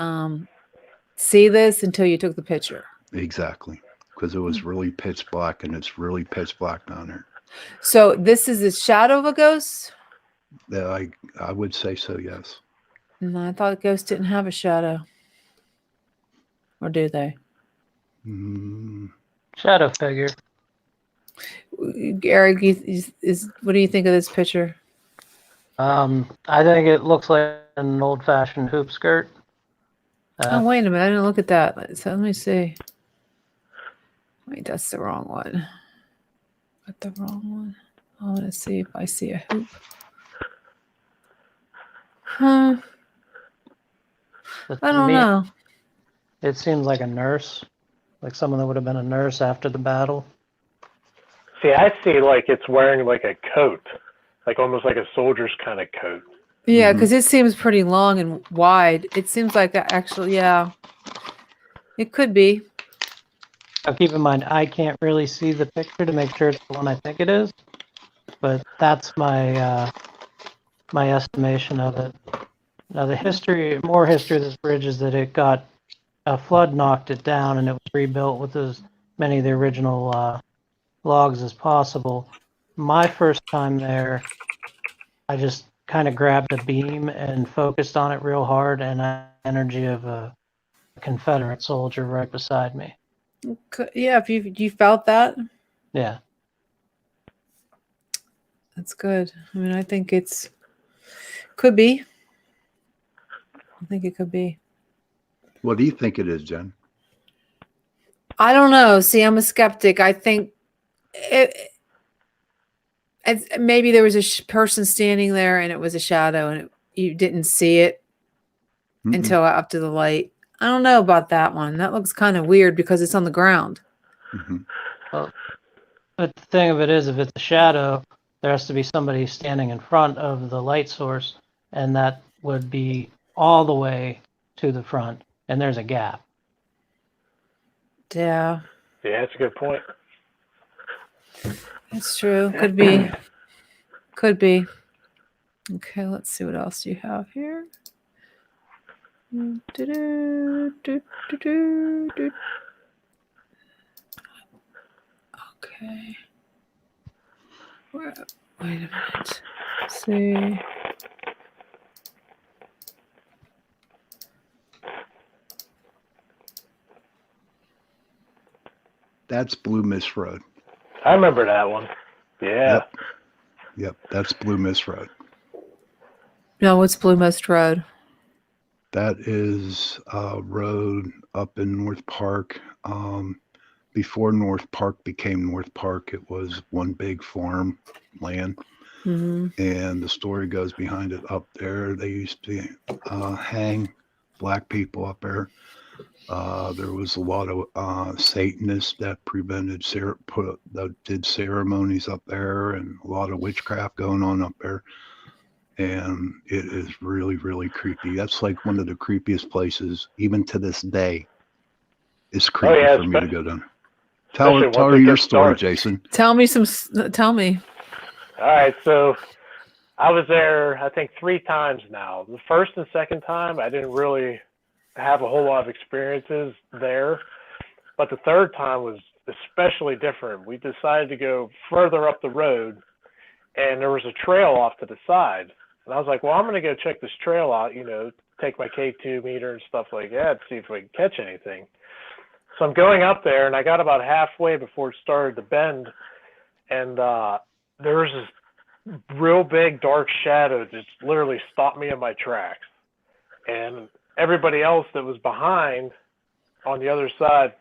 see this until you took the picture. Exactly. Because it was really pitch black, and it's really pitch black down there. So this is the shadow of a ghost? Yeah, I would say so, yes. No, I thought ghosts didn't have a shadow. Or do they? Shadow figure. Eric, what do you think of this picture? I think it looks like an old-fashioned hoop skirt. Oh, wait a minute. I didn't look at that. So let me see. Wait, that's the wrong one. Got the wrong one. I want to see if I see a hoop. Huh. But I to don't me, know. It seems like a nurse, like someone that would have been a nurse after the battle. See, I see like it's wearing like a coat, like almost like a soldier's kind of coat. Yeah, because it seems pretty long and wide. It seems like actually, yeah. It could be. Now, keep in mind, I can't really see the picture to make sure it's the one I think it is, but that's my my estimation of it. Now, more history of this bridge is that it got a flood knocked it down, and it was rebuilt with as many of the original logs as possible. My first time there, I just kind of grabbed a beam and focused on it real hard, and I had the energy of a Confederate soldier right beside me. Yeah, if you felt that, Yeah. that's good. I mean, I think could be. I think it could be. What do you think it is, Jen? I don't know. See, I'm a skeptic. I think maybe there was a person standing there and it was a shadow and you didn't see it until after the light. I don't know about that one. That looks kind of weird because it's on the ground. Well, But the thing of it is, if it's a shadow, there has to be somebody standing in front of the light source, and that would be all the way to the front, and there's a gap. Yeah, Yeah, that's a good point. that's true. Could be. Could be. Okay, let's see what else you have here. Okay. Wait a minute. Let's see. That's Blue Mist Road. I remember that one. Yeah. Yep, that's Blue Mist Road. No, what's Blue Mist Road? That is a road up in North Park. Before North Park became North Park, it was one big farm land. Mm-hmm. And the story goes behind it. Up there, they used to hang black people up there. There was a lot of Satanists that that did ceremonies up there, and a lot of witchcraft going on up there. And it is really, really creepy. That's like one of the creepiest places, even to this day. It's creepy for me to go down. Tell her your story, Jason. Tell me. All right, so I was there, I think, 3 times now. The first and second time, I didn't really have a whole lot of experiences there, but the third time was especially different. We decided to go further up the road, and there was a trail off to the side. And I was like, well, I'm going to go check this trail out, take my K2 meter and stuff like that, see if we can catch anything. So I'm going up there, and I got about halfway before it started to bend, and there was this real big dark shadow just literally stopped me in my tracks. And everybody else that was behind on the other side,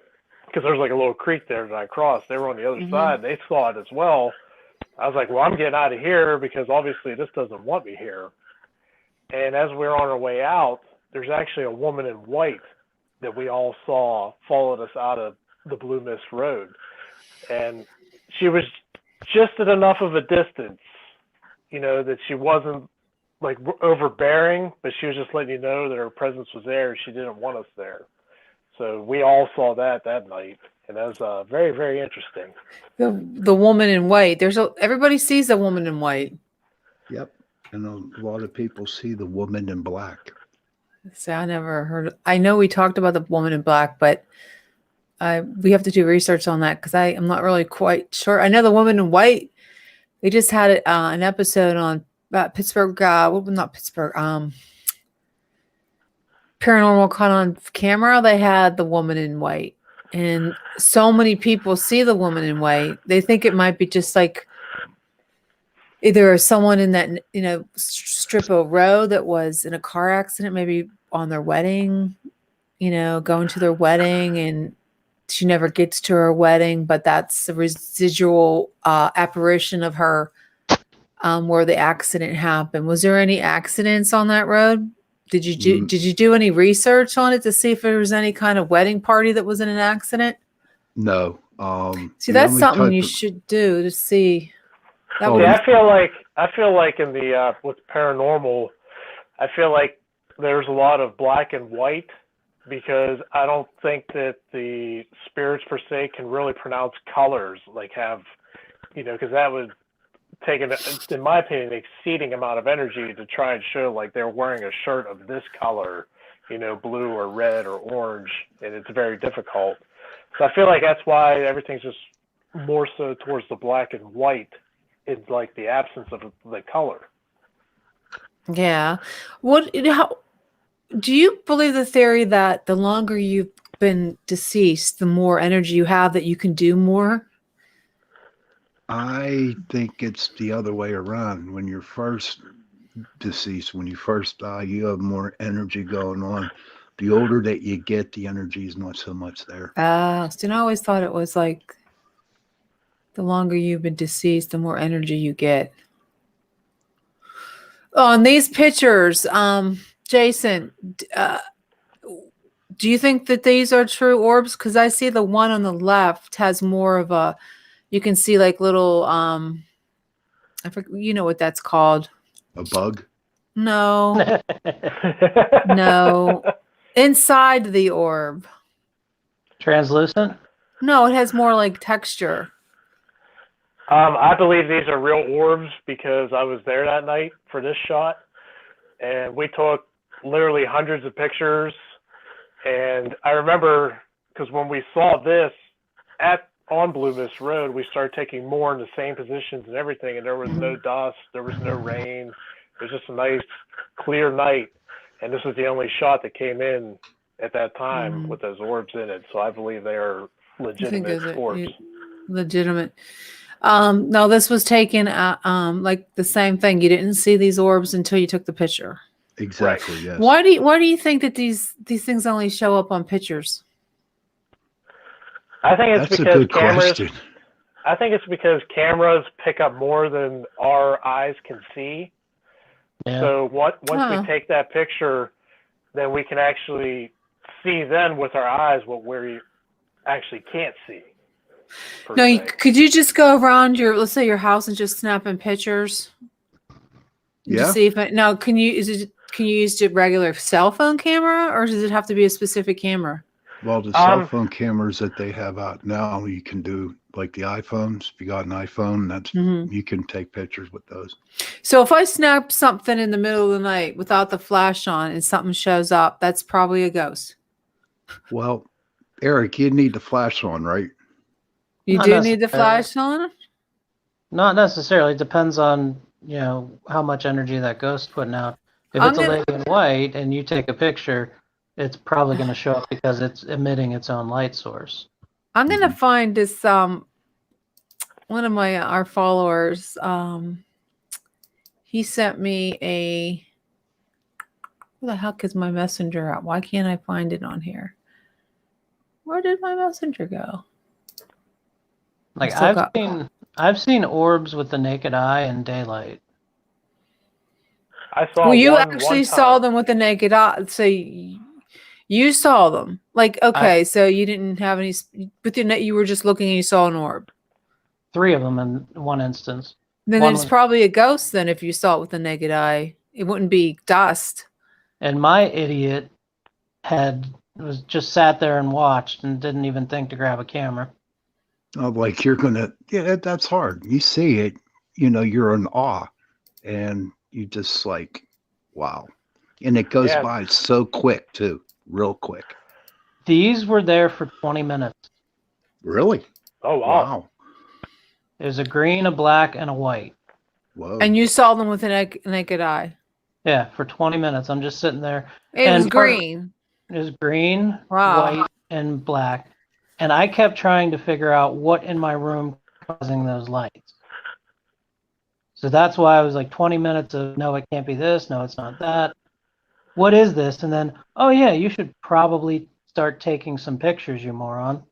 because there was like a little creek there that I crossed, they were on the other side, they saw it as well. I was like, well, I'm getting out of here because obviously this doesn't want me here. And as we were on our way out, there's actually a woman in white that we all saw followed us out of the Blue Mist Road. And she was just at enough of a distance, that she wasn't like overbearing, but she was just letting you know that her presence was there. She didn't want us there. So we all saw that night. And that was very, very interesting. The woman in white. Everybody sees the woman in white. Yep. And a lot of people see the woman in black. See, I never heard. I know we talked about the woman in black, but we have to do research on that because I'm not really quite sure. I know the woman in white. They just had an episode on Pittsburgh. Not Pittsburgh. Paranormal caught on camera. They had the woman in white, and so many people see the woman in white. They think it might be just like either someone in that strip of road that was in a car accident, maybe on their wedding, going to their wedding, and she never gets to her wedding, but that's the residual apparition of her where the accident happened. Was there any accidents on that road? Did you do any research on it to see if there was any kind of wedding party that was in an accident? No. See, that's something you should do to see. I feel like in the with paranormal, I feel like there's a lot of black and white because I don't think that the spirits per se can really pronounce colors, like have, because that would take in my opinion, an exceeding amount of energy to try and show like they're wearing a shirt of this color, blue or red or orange, and it's very difficult. So I feel like that's why everything's just more so towards the black and white. It's like the absence of the color. Yeah. How do you believe the theory that the longer you've been deceased, the more energy you have that you can do more? I think it's the other way around. When you're first deceased, when you first die, you have more energy going on. The older that you get, the energy is not so much there. So I always thought it was like the longer you've been deceased, the more energy you get. On these pictures, Jason, do you think that these are true orbs? Because I see the one on the left has more of a You can see like little I forget, you know what that's called. A bug? No. No. Inside the orb. Translucent? No, it has more like texture. I believe these are real orbs because I was there that night for this shot, and we took literally hundreds of pictures. And I remember because when we saw this on Blue Mist Road, we started taking more in the same positions and everything, and there was no dust, there was no rain. It was just a nice, clear night, and this was the only shot that came in at that time with those orbs in it. So I believe they are legitimate orbs. Legitimate. No, this was taken like the same thing. You didn't see these orbs until you took the picture. Exactly. Right. Yes. Why do you think that these things only show up on pictures? I think it's That's a because good question. I think it's because cameras pick up more than our eyes can see. Yeah. So once we take that picture, then we can actually see then with our eyes what we actually can't see. No, could you just go around let's say your house and just snapping pictures? Yeah. To see if can you use a regular cell phone camera, or does it have to be a specific camera? Well, the cell phone cameras that they have out now, you can do like the iPhones. If you got an iPhone, you can take pictures with those. So if I snap something in the middle of the night without the flash on and something shows up, that's probably a ghost. Well, Eric, you need the flash on, right? You do need the flash on? Not necessarily. It depends on, how much energy that ghost's putting out. If it's a lady in white and you take a picture, it's probably going to show up because it's emitting its own light source. I'm going to find this, one of our followers, he sent me who the heck is my messenger at? Why can't I find it on here? Where did my messenger go? Like I've seen orbs with the naked eye in daylight. I saw. Well, you actually saw them with the naked eye, so you saw them. Like, okay, so you didn't have any, but you were just looking and you saw an orb. 3 of them in one instance. Then it's probably a ghost. Then, if you saw it with the naked eye, it wouldn't be dust. And my idiot was just sat there and watched and didn't even think to grab a camera. Oh, like that's hard. You see it, you're in awe, and you just like, wow. And it goes by so quick too, real quick. These were there for 20 minutes. Really? Oh, wow. There's a green, a black, and a white. Whoa. And you saw them with a naked eye? Yeah, for 20 minutes. I'm just sitting there. It was green. It was green, white, and black. And I kept trying to figure out what in my room causing those lights. So that's why I was like 20 minutes of, no, it can't be this. No, it's not that. What is this? And then, oh, yeah, you should probably start taking some pictures, you moron.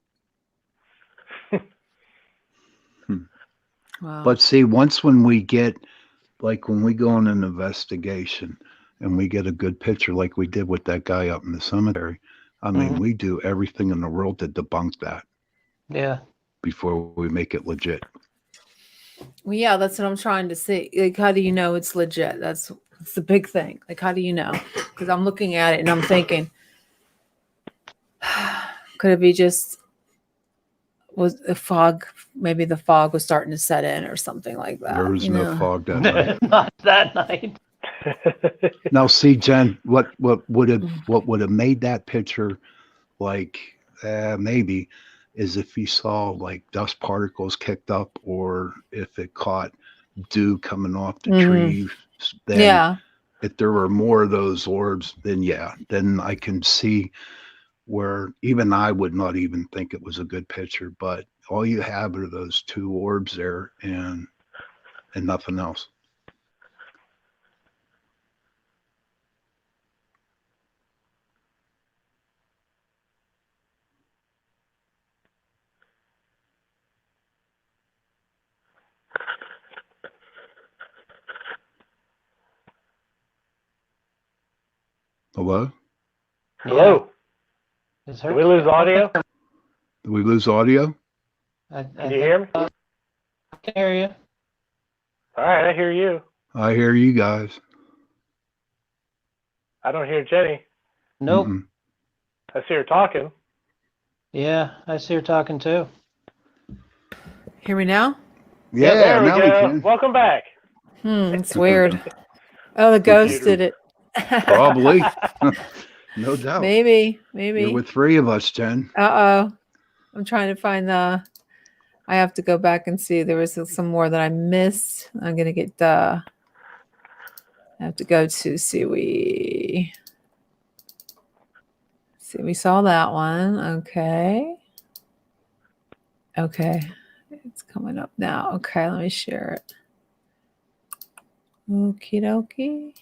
Wow. But see, when we get, like when we go on an investigation and we get a good picture like we did with that guy up in the cemetery, I mean, we do everything in the world to debunk that. Yeah. Before we make it legit. Well, yeah, that's what I'm trying to see. Like, how do you know it's legit? That's the big thing. Like, how do you know? Because I'm looking at it and I'm thinking, could it be just was a fog? Maybe the fog was starting to set in or something like that. There was no fog that night. Not that night. Now, see, Jen, what would have made that picture like maybe is if you saw like dust particles kicked up, or if it caught dew coming off the trees. Then if there were more of those orbs, then I can see where even I would not even think it was a good picture. But all you have are those 2 orbs there and nothing else. Hello? Hello? Did we lose audio? Did we lose audio? Can you hear me? can hear you. All right, I hear you. I hear you guys. I don't hear Jenny. Nope. Mm-mm. I see her talking. Yeah, I see her talking too. Hear me now? Yeah, There we now go. can. Welcome back. It's weird. Oh, the ghost Computer. did it. Probably. No doubt. Maybe. There were three of us, Jen. Uh-oh. I'm trying to find the. I have to go back and see. There was some more that I missed. I'm gonna get the. I have to go to see we. See, we saw that one. Okay. Okay. It's coming up now. Okay, let me share it. Okie dokie.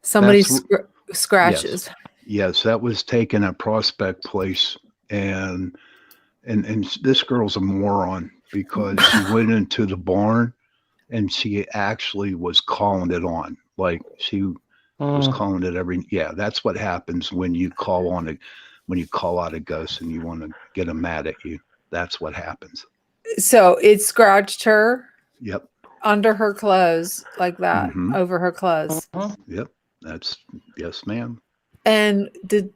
Somebody That's- scratches. Yes, that was taken at Prospect Place, and this girl's a moron because she went into the barn and she actually was calling it on, like she was calling it every. Yeah, that's what happens when you call out a ghost and you want to get them mad at you. That's what happens. So it scratched her Yep. under her clothes like that, Mhm. over her clothes. Yep. That's yes, ma'am. And did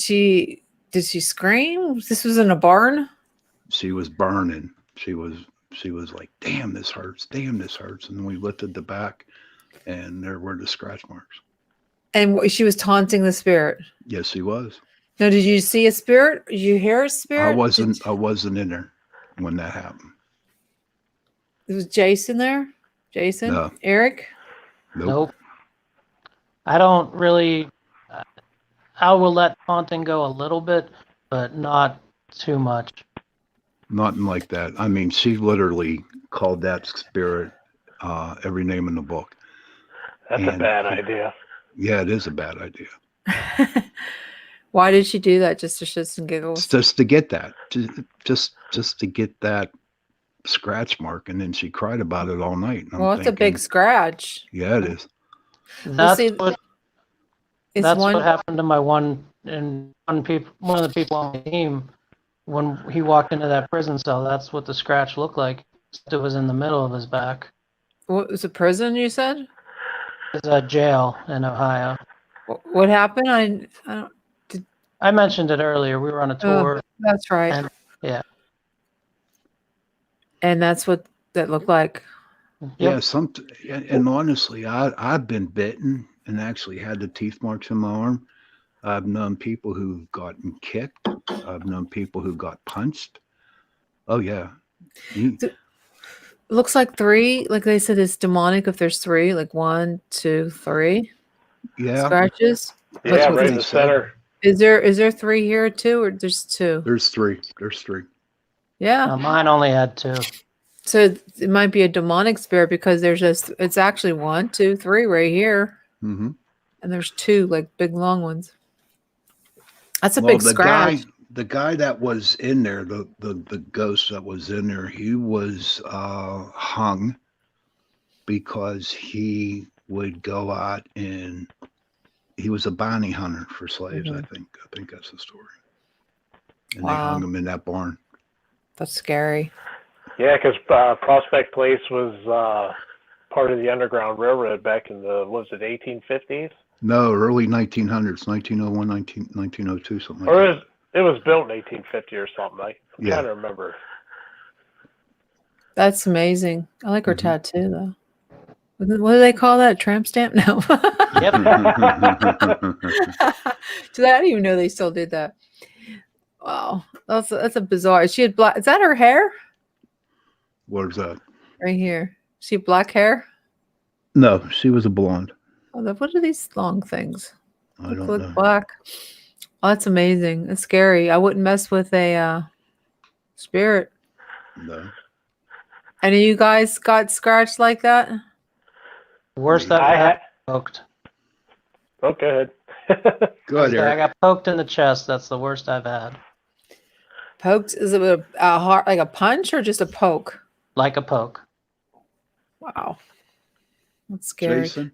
she scream? This was in a barn? She was burning. She was like, damn, this hurts. Damn, this hurts. And we lifted the back, and there were the scratch marks. And she was taunting the spirit. Yes, she was. Now, did you see a spirit? Did you hear a spirit? I wasn't in there when that happened. Was Jason there? Jason? No. Eric? Nope. I don't really. I will let taunting go a little bit, but not too much. Nothing like that. I mean, she literally called that spirit every name in the book. That's a bad idea. Yeah, it is a bad idea. Why did she do that? Just to shits and It's giggles? just to get that, just to get that scratch mark, and then she cried about it all night. And Well, I'm it's a big scratch. Yeah, it is. That's see, what. It's That's one. what happened to one of the people on the team when he walked into that prison cell. That's what the scratch looked like. It was in the middle of his back. What was a prison? You said? It's a jail in Ohio. What happened? I don't. I mentioned it earlier. We were on a tour. That's right. And, yeah. And that's what that looked like. Yeah, and honestly, I've been bitten and actually had the teeth marks in my arm. I've known people who've gotten kicked. I've known people who got punched. Oh yeah. It looks like three. Like they said, it's demonic if there's three. Like 1, 2, 3. Yeah. Scratches. Yeah, right in the center. Is there 3 here too, or just 2? There's 3. Yeah. Mine only had 2. So it might be a demonic spirit because it's actually 1, 2, 3 right here. Mm-hmm. And there's 2 like big long ones. That's a big scratch. The guy that was in there, the ghost that was in there, he was hung because he would go out and he was a bounty hunter for slaves. I think that's the story. And they hung him in that barn. That's scary. Yeah, because Prospect Place was part of the Underground Railroad back in the, what was it, 1850s? No, early 1900s, 1901, 1902, something like that. It was built in 1850 or something. I'm trying to remember. That's amazing. I like her tattoo though. What do they call that? Tramp stamp? No. Yep. So I didn't even know they still did that. Wow, that's a bizarre. She had black. Is that her hair? Where's that? Right here. She had black hair. No, she was a blonde. Oh, what are these long things? I don't Look know. black. Oh, that's amazing. It's scary. I wouldn't mess with a spirit. No. Any of you guys got scratched like that? Worst I've had poked. Oh, go ahead. Go ahead, Eric. I got poked in the chest. That's the worst I've had. Poked? Is it a heart, like a punch or just a poke? Like a poke. Wow. That's scary. Jason?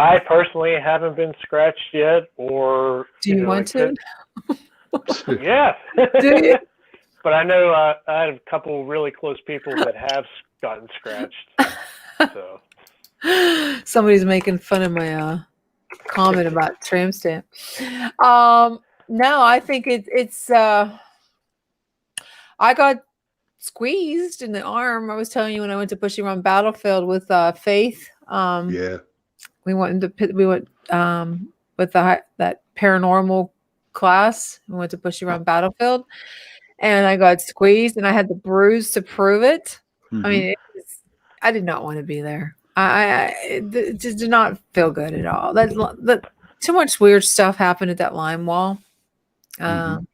I personally haven't been scratched yet, or Do you want to? Yeah. Do you? But I know I had a couple really close people that have gotten scratched. So Somebody's making fun of my comment about tramp stamp. No, I think it's I got squeezed in the arm. I was telling you when I went to Bushy Run Battlefield with Faith. Yeah. We went with that paranormal class. We went to Bushy Run Battlefield, and I got squeezed, and I had the bruise to prove it. Mhm. I mean, I did not want to be there. It just did not feel good at all. That too much weird stuff happened at that lime wall. Mhm.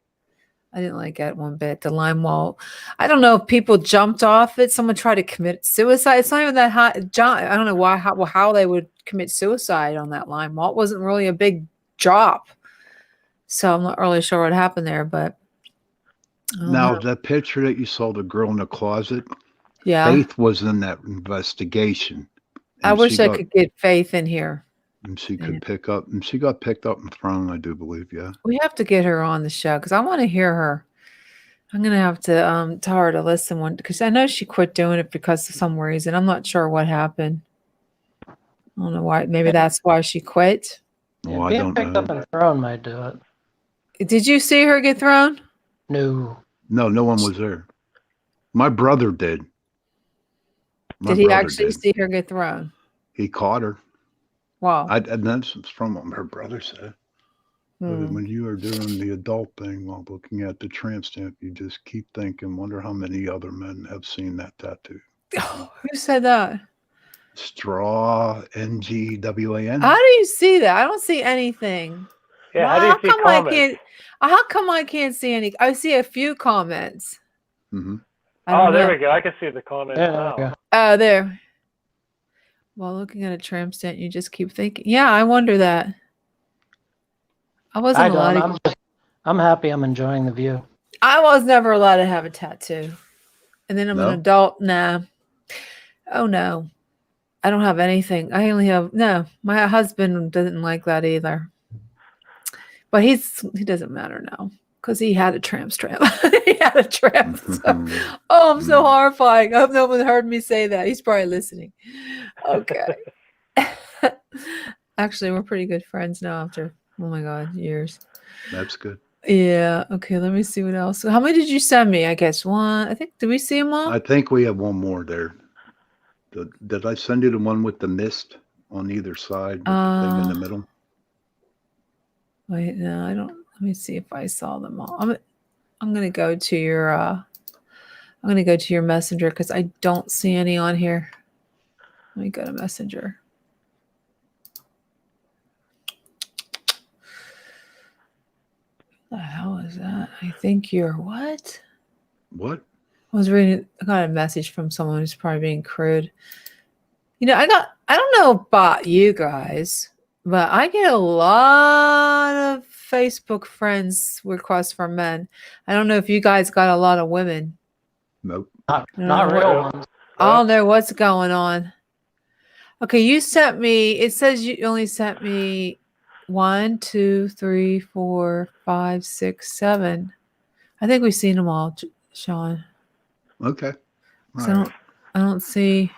I didn't like it one bit. The lime wall. I don't know if people jumped off it. Someone tried to commit suicide. It's not even that high. I don't know why how they would commit suicide on that lime wall. It wasn't really a big drop, so I'm not really sure what happened there. But I don't Now, know. that picture that you saw, the girl in the closet, Yeah, Faith was in that investigation, I and wish I could get Faith in here. she Yeah. could pick up, and she got picked up and thrown, I do believe. Yeah. We have to get her on the show because I want to hear her. I'm gonna have to tell her to listen one because I know she quit doing it because of some reason. I'm not sure what happened. I don't know why. Maybe that's why she quit. Well, I Being don't picked know. up and thrown might do it. Did you see her get thrown? No. No, no one was there. My brother did. Did he actually see her get thrown? He caught her. Wow. And that's from what her brother said. But when you are doing the adult thing while looking at the tramp stamp, you just keep thinking, wonder how many other men have seen that tattoo. Who said that? Straw, NGWAN. How do you see that? I don't see anything. yeah, Well, how do you see comments? How come I can't see any? I see a few comments. Mm-hmm. I don't There know. we go. I can see the comments Yeah, there now. we go. Oh, there. While looking at a tramp stamp, you just keep thinking. Yeah, I wonder that. I I wasn't don't. allowed to. I'm happy. I'm enjoying the view. I was never allowed to have a tattoo. And then I'm an No? adult. Nah. Oh no. I don't have anything. I only have no. My husband doesn't like that either. But he doesn't matter now because he had a tramp stamp. He had a tramp stamp. Oh, I'm so horrifying. I hope no one heard me say that. He's probably listening. Okay. Actually, we're pretty good friends now after, oh my God, years. That's good. Yeah. Okay. Let me see what else. How many did you send me? I guess one. I think, did we see them all? I think we have one more there. Did I send you the one with the mist on either side with the thing in the middle? Wait, no, I don't. Let me see if I saw them all. I'm gonna go to your messenger because I don't see any on here. Let me go to messenger. What the hell is that? I think you're what? What? I was reading. I got a message from someone who's probably being crude. You know, I don't know about you guys, but I get a lot of Facebook friends requests from men. I don't know if you guys got a lot of women. Nope. Not real ones. I don't know what's going on. Okay, you sent me, it says you only sent me 1, 2, 3, 4, 5, 6, 7. I think we've seen them all, Sean. Okay. So I don't see.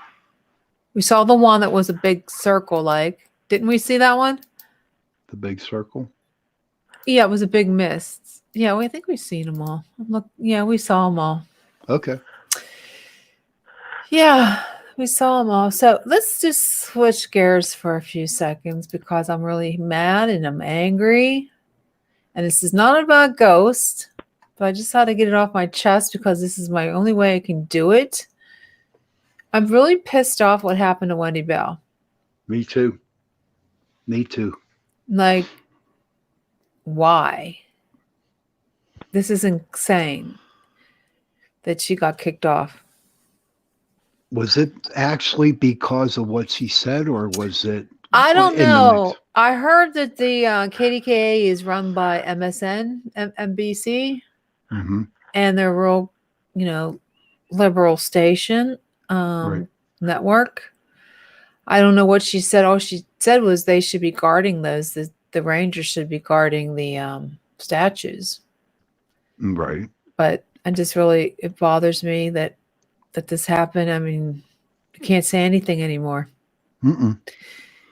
We saw the one that was a big circle, like. Didn't we see that one? The big circle? Yeah, it was a big mist. Yeah, I think we've seen them all. Look, yeah, we saw them all. Okay. Yeah, we saw them all. So let's just switch gears for a few seconds because I'm really mad and I'm angry. And this is not about ghosts, but I just had to get it off my chest because this is my only way I can do it. I'm really pissed off what happened to Wendy Bell. Me too. Me too. Like, why? This is insane that she got kicked off. Was it actually because of what she said, or was it? I don't in the know. mix? I heard that the KDKA is run by MSN, NBC, and they're real, liberal station Right. network. I don't know what she said. All she said was they should be guarding those. The rangers should be guarding the statues. Right. But I just really, it bothers me that this happened. I mean, I can't say anything anymore. Mm-mm.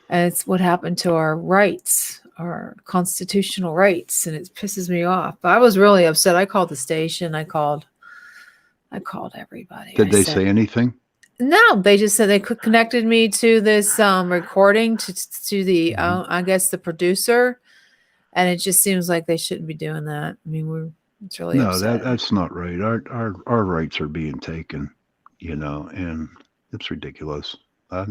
And it's what happened to our rights, our constitutional rights, and it pisses me off. But I was really upset. I called the station. I called everybody. Did I they said, say anything? no, they just said they connected me to this recording to the Mhm. I guess the producer, and it just seems like they shouldn't be doing that. I mean, it's really No, upsetting. that's not right. Our rights are being taken, and it's ridiculous. I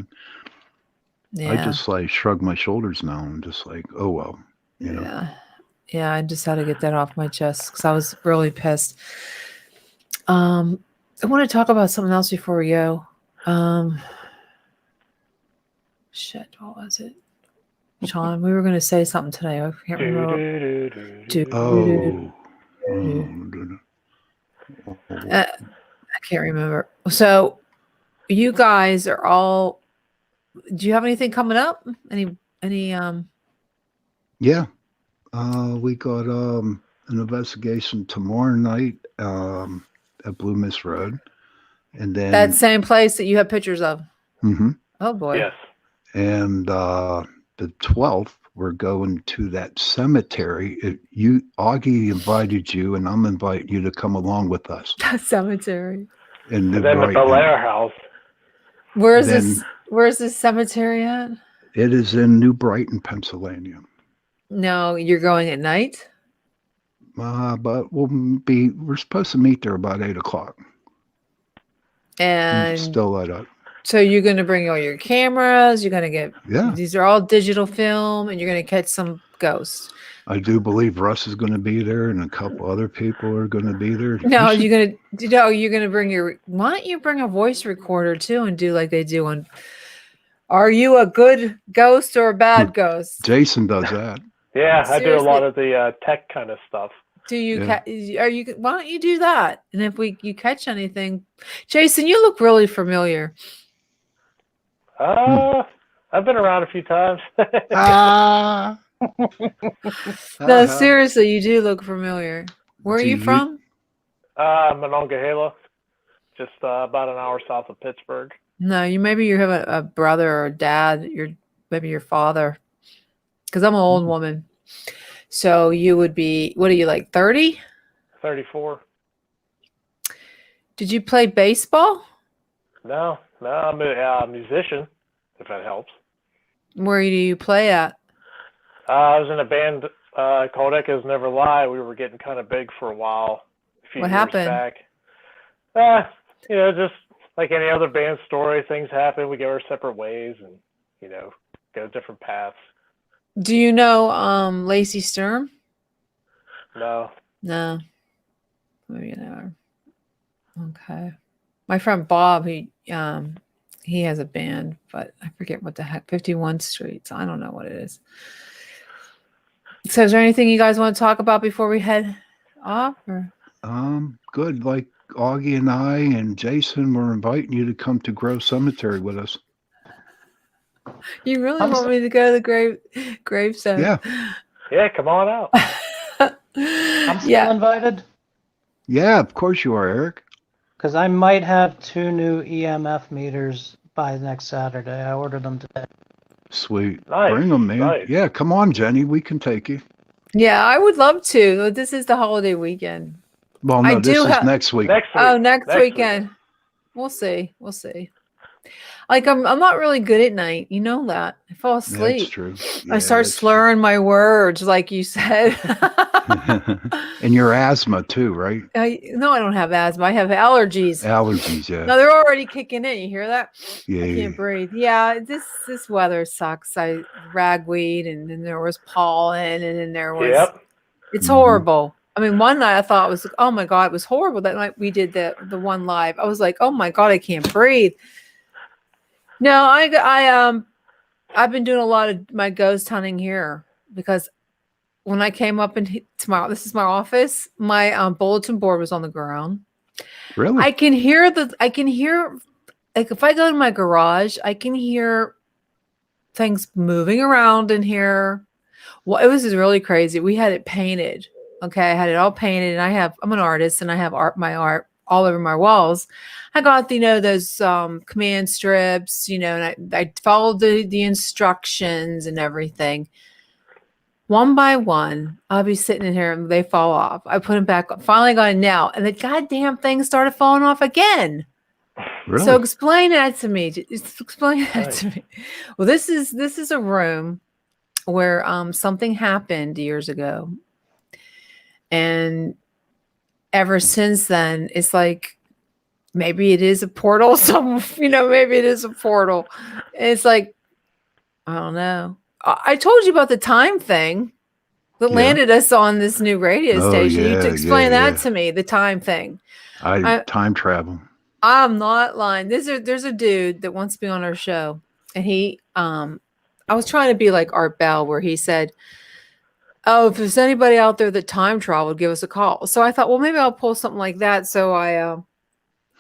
Yeah, just like shrug my shoulders now and just like, oh well, yeah. I just had to get that off my chest because I was really pissed. I want to talk about something else before we go. Shit, what was it? Sean, we were going to say something today. I can't remember. Oh. I can't remember. So you guys are all, do you have anything coming up? Any Yeah. We got an investigation tomorrow night at Blue Miss Road. And then that same place that you have pictures of? Mm-hmm. Oh boy. Yes. And the 12th, we're going to that cemetery. Augie invited you, and I'm inviting you to come along with us. That cemetery. In New And then with the Brighton. Lair House. Where's this cemetery at? It is in New Brighton, Pennsylvania. No, you're going at night? But we're supposed to meet there about 8:00. And still light up. So you're going to bring all your cameras. You're going to get, these are all digital film, and you're going to catch some ghosts. I do believe Russ is going to be there, and a couple other people are going to be there. No, you're going to bring why don't you bring a voice recorder too and do like they do on, are you a good ghost or a bad ghost? Jason does that. Yeah, Seriously? I do a lot of the tech kind of stuff. Do you, why don't you do that? And if you catch anything, Jason, you look really familiar. I've been around a few times. No, seriously, you do look familiar. Where are you from? Monongahela, just about an hour south of Pittsburgh. No, maybe you have a brother or a dad. Maybe your father. Because I'm an old woman. So you would be, what are you, like 30? 34. Did you play baseball? No, I'm a musician, if that helps. Where do you play at? I was in a band called Echoes Never Lie. We were getting kind of big for a while. What happened? Back. Just like any other band story, things happen. We go our separate ways and, go different paths. Do you know Lacey Sturm? No. No. Maybe you know her. Okay. My friend Bob, he has a band, but I forget what the heck, 51 Street. So I don't know what it is. So is there anything you guys want to talk about before we head off? Or? Good. Like Augie and I and Jason were inviting you to come to Grove Cemetery with us. You really want me to go to the gravestone? Yeah. Yeah, come on out. I'm still invited? Yeah, of course you are, Eric. Because I might have 2 new EMF meters by next Saturday. I ordered them today. Sweet. Nice. Bring them, man. Nice. Yeah, come on, Jenny. We can take you. Yeah, I would love to. This is the holiday weekend. Well, no, this is next week. Next week. Oh, next weekend. We'll see. Like I'm not really good at night. You know that. I fall asleep. That's true. I start slurring my words, like you said. And your asthma too, right? No, I don't have asthma. I have allergies. Allergies, yeah. No, they're already kicking in. You hear that? Yeah. I can't breathe. Yeah, this weather sucks. I ragweed, and then there was pollen, and then there was. Yep. It's horrible. I mean, one night I thought it was, oh my God, it was horrible. That night we did the one live. I was like, oh my God, I can't breathe. No, I've been doing a lot of my ghost hunting here because when I came up this is my office, my bulletin board was on the ground. Really? I can hear like if I go to my garage, I can hear things moving around in here. Well, it was really crazy. We had it painted. Okay. I had it all painted, and I'm an artist, and I have my art all over my walls. I got, those command strips, and I followed the instructions and everything. One by one, I'll be sitting in here and they fall off. I put them back up. Finally got it now, and the goddamn thing started falling off again. Really? So explain that to me. Just explain that to me. Well, this is a room where something happened years ago, and ever since then, it's like maybe it is a portal. Maybe it is a portal. It's like, I don't know. I told you about the time thing that landed us on this new radio station. You explain that to me, the time thing. I time travel. I'm not lying. There's a dude that wants to be on our show, and he I was trying to be like Art Bell, where he said, "Oh, if there's anybody out there that time traveled, give us a call." So I thought, well, maybe I'll pull something like that. So I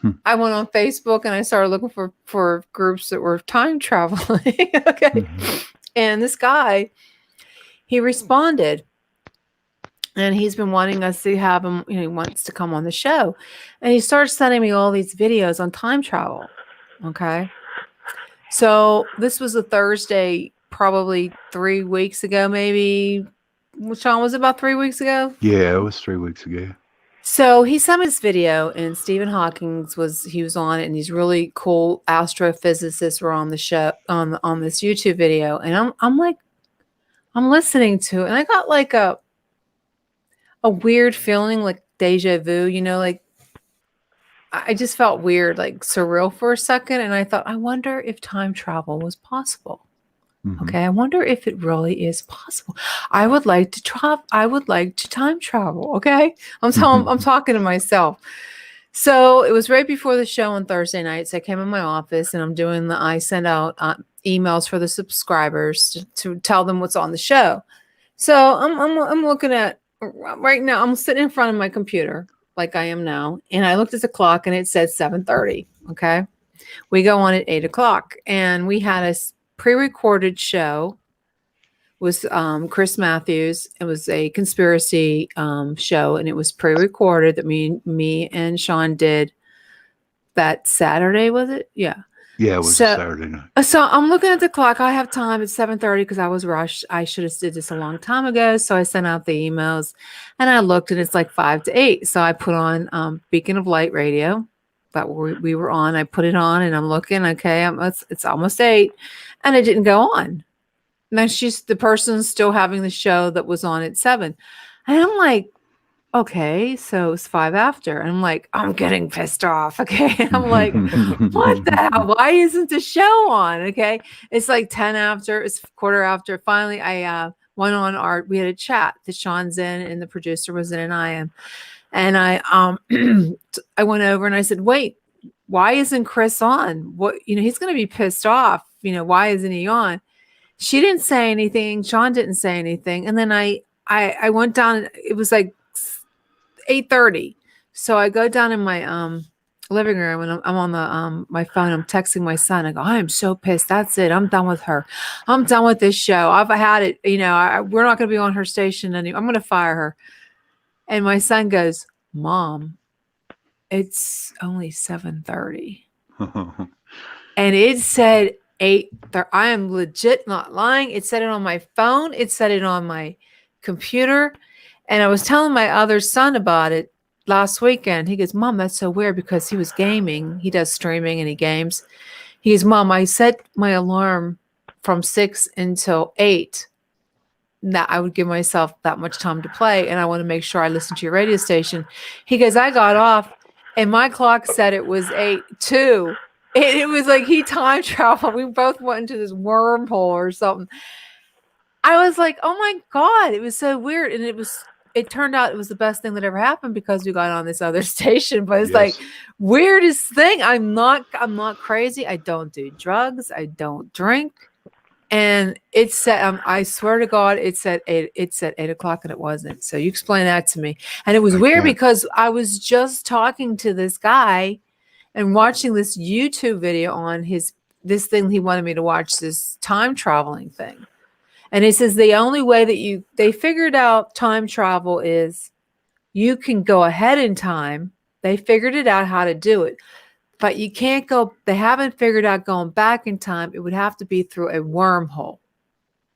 went on Facebook and I started looking for groups that were time traveling. Okay. Mm-hmm. And this guy, he responded, and he's been wanting us to have him, he wants to come on the show. And he started sending me all these videos on time travel. Okay. So this was a Thursday, probably 3 weeks ago, maybe. Sean, was it about 3 weeks ago? Yeah, it was 3 weeks ago. So he sent me this video, and Stephen Hawking was on it, and these really cool astrophysicists were on the show on this YouTube video, and I'm listening to it, and I got like a weird feeling, like deja vu, like I just felt weird, like surreal for a second, and I thought, I wonder if time travel was possible. Mm-hmm. Okay, I wonder if it really is possible. I would like to travel. I would like to time travel. Okay, I'm talking to myself. So it was right before the show on Thursday nights. I came in my office, and I send out emails for the subscribers to tell them what's on the show. So I'm looking at right now. I'm sitting in front of my computer like I am now, and I looked at the clock, and it said 7:30. Okay, we go on at 8:00, and we had a pre-recorded show with Chris Matthews. It was a conspiracy show, and it was pre-recorded that me and Sean did that Saturday, was it? Yeah. Yeah, it was Saturday night. So I'm looking at the clock. I have time. It's 7:30 because I was rushed. I should have did this a long time ago. So I sent out the emails, and I looked, and it's like 5 to 8. So I put on Beacon of Light Radio that we were on. I put it on, and I'm looking. Okay, it's almost 8. And it didn't go on. And then the person's still having the show that was on at 7. And I'm like, okay, so it's 5 after. And I'm like, I'm getting pissed off. Okay. And I'm like, what the hell? Why isn't the show on? Okay. It's like 10 after, it's quarter after. Finally, I went on we had a chat that Sean's in, and the producer was in, and I am. And I went over and I said, wait, why isn't Chris on? What, he's going to be pissed off. Why isn't he on? She didn't say anything. Sean didn't say anything. And then I went down. It was like 8:30. So I go down in my living room, and I'm on the my phone. I'm texting my son. I go, I am so pissed. That's it. I'm done with her. I'm done with this show. I've had it. We're not going to be on her station anymore. I'm going to fire her. And my son goes, Mom, it's only 7:30. And it said 8. I am legit not lying. It said it on my phone. It said it on my computer. And I was telling my other son about it last weekend. He goes, Mom, that's so weird, because he was gaming. He does streaming and he games. He goes, Mom, I set my alarm from 6 until 8. That I would give myself that much time to play. And I want to make sure I listen to your radio station. He goes, I got off, and my clock said it was 8 too. It was like he time traveled. We both went into this wormhole or something. I was like, oh my God, it was so weird. And it turned out it was the best thing that ever happened, because we got on this other station. But it's like weirdest thing. I'm not crazy. I don't do drugs. I don't drink. And it said, I swear to God, it said 8:00, and it wasn't. So you explain that to me. And it was weird because I was just talking to this guy and watching this YouTube video on his this thing he wanted me to watch, this time traveling thing. And he says the only way that they figured out time travel is you can go ahead in time. They figured it out how to do it, but you can't go. They haven't figured out going back in time. It would have to be through a wormhole.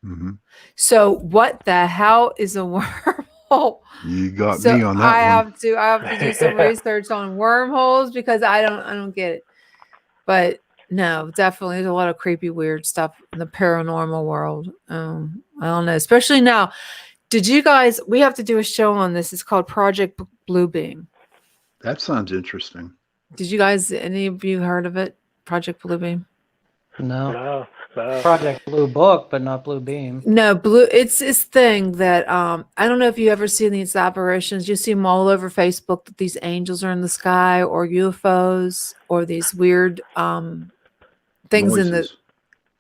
Mm-hmm. So what the hell is a wormhole? You got So me on that one. I have to do some research on wormholes because I don't get it. But no, definitely there's a lot of creepy, weird stuff in the paranormal world. I don't know, especially now. Did you guys? We have to do a show on this. It's called Project Bluebeam. That sounds interesting. Did you guys? Any of you heard of it? Project Bluebeam. No. No. Project Blue Book, but not Blue Beam. No, blue. It's this thing that I don't know if you ever seen these apparitions. You see them all over Facebook. That these angels are in the sky, or UFOs, or these weird things in the. Noises.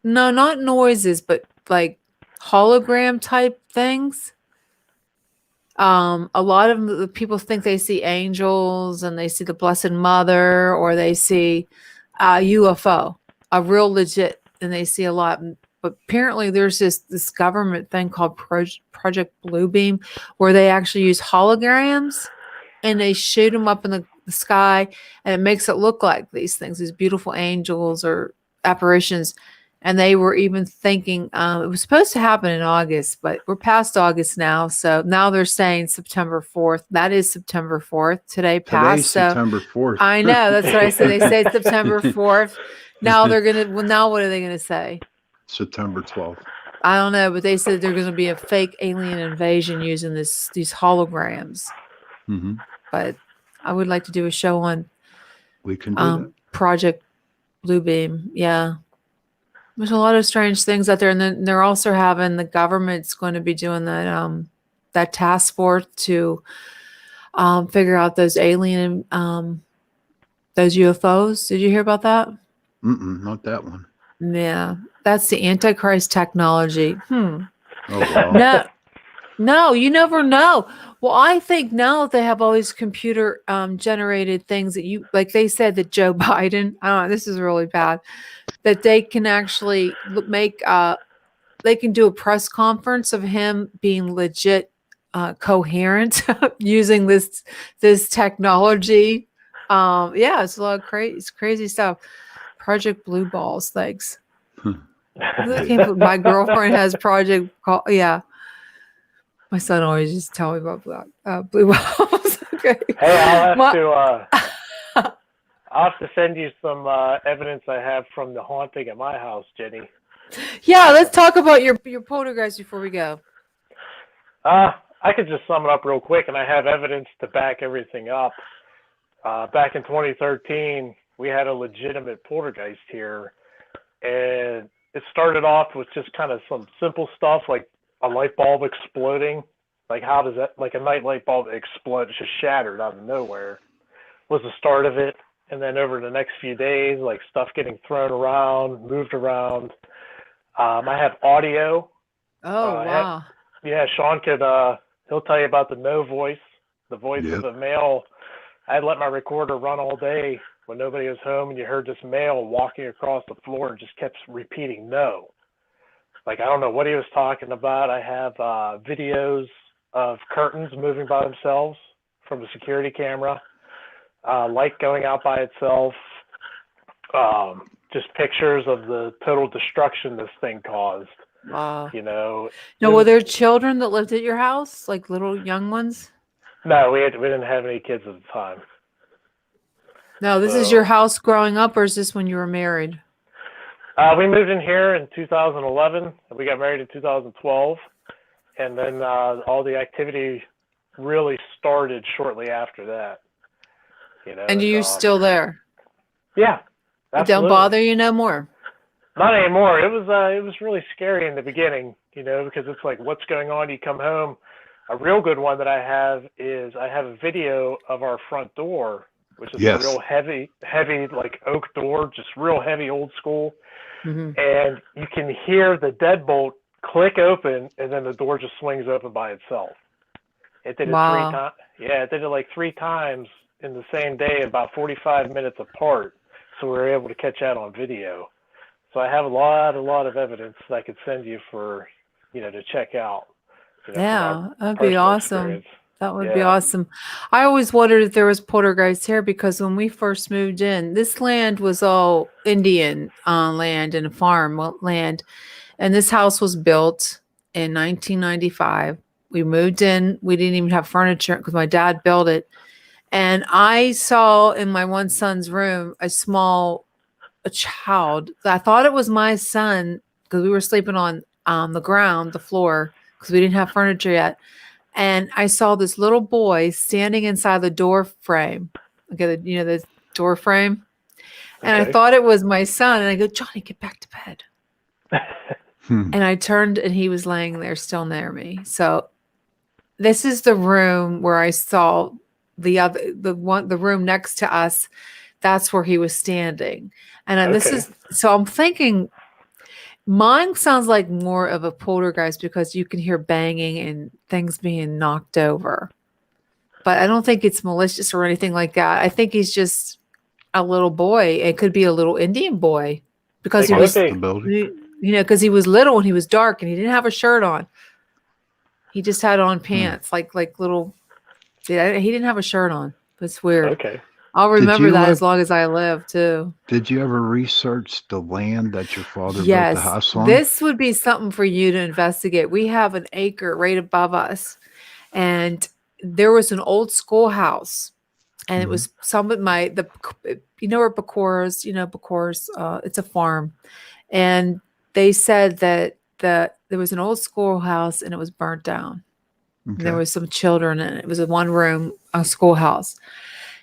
No, not noises, but like hologram type things. A lot of the people think they see angels and they see the Blessed Mother, or they see a UFO, a real legit, and they see a lot. But apparently there's this government thing called Project Bluebeam, where they actually use holograms and they shoot them up in the sky, and it makes it look like these things, these beautiful angels or apparitions. And they were even thinking it was supposed to happen in August, but we're past August now. So now they're saying September 4th. That is September 4th. Today passed. Today's September 4th. I know. That's what I said. They say September 4th. Now they're going to, well, now what are they going to say? September 12th. I don't know, but they said there's going to be a fake alien invasion using these holograms. Mm-hmm. But I would like to do a show on We can do that. Project Bluebeam. Yeah. There's a lot of strange things out there. And then they're also having the government's going to be doing that task force to figure out those alien, those UFOs. Did you hear about that? Not that one. Yeah. That's the Antichrist technology. Oh, wow. No, you never know. Well, I think now that they have all these computer generated things that you, like they said that Joe Biden, I don't know, this is really bad, that they can actually make, they can do a press conference of him being legit coherent using this technology. Yeah, it's a lot of crazy stuff. Project Blue Balls, thanks. My girlfriend has Project, yeah. My son always just tell me about blue balls. Okay. Hey, I'll have to send you some evidence I have from the haunting at my house, Jenny. Yeah, let's talk about your poltergeist before we go. I could just sum it up real quick, and I have evidence to back everything up. Back in 2013, we had a legitimate poltergeist here, and it started off with just kind of some simple stuff like a light bulb exploding. Like, how does that, like a night light bulb explode? It's just shattered out of nowhere. Was the start of it. And then over the next few days, like stuff getting thrown around, moved around. I have audio. Oh, wow. Sean could, he'll tell you about the no voice, the voice of the male. I'd let my recorder run all day when nobody was home, and you heard this male walking across the floor and just kept repeating no. Like, I don't know what he was talking about. I have videos of curtains moving by themselves from a security camera, light going out by itself, just pictures of the total destruction this thing caused. Wow. You know. Now, were there children that lived at your house, like little young ones? No, we didn't have any kids at the time. No, this is your house growing up, or is this when you were married? We moved in here in 2011, and we got married in 2012, and then all the activity really started shortly after that. You know. And you're still there? Yeah. It don't bother you no more? Not anymore. It was really scary in the beginning, you know, because it's like, what's going on? You come home. A real good one that I have is I have a video of our front door, which is a real heavy, like oak door, just real heavy, old school. Mm-hmm. And you can hear the deadbolt click open, and then the door just swings open by itself. It did it 3 times. Yeah, it did it like 3 times in the same day, about 45 minutes apart. So we were able to catch that on video. So I have a lot of evidence that I could send you for, to check out. From Yeah, our that'd be personal awesome. experience. That would be Yeah. awesome. I always wondered if there was poltergeist here because when we first moved in, this land was all Indian land and farm land. And this house was built in 1995. We moved in. We didn't even have furniture because my dad built it. And I saw in my one son's room a child. I thought it was my son because we were sleeping on the ground, the floor, because we didn't have furniture yet. And I saw this little boy standing inside the door frame. Okay, the door frame. And I Okay. thought it was my son. And I go, Johnny, get back to bed. And I turned and he was laying there still near me. So this is the room where I saw the room next to us. That's where he was standing. And this Okay. is, so I'm thinking mine sounds like more of a poltergeist because you can hear banging and things being knocked over. But I don't think it's malicious or anything like that. I think he's just a little boy. It could be a little Indian boy because he was, Possibility. because he was little and he was dark and he didn't have a shirt on. He just had on pants, like little. Yeah, he didn't have a shirt on. It's weird. Okay. I'll remember you that ever- as long as I live too. Did you ever research the land that your father built the Yes, house on? this would be something for you to investigate. We have an acre right above us, and there was an old schoolhouse, and it was some of where Bacora's, Bacora's, it's a farm, and they said that there was an old schoolhouse and it was burnt down. Okay. There was some children in it. It was a one room schoolhouse.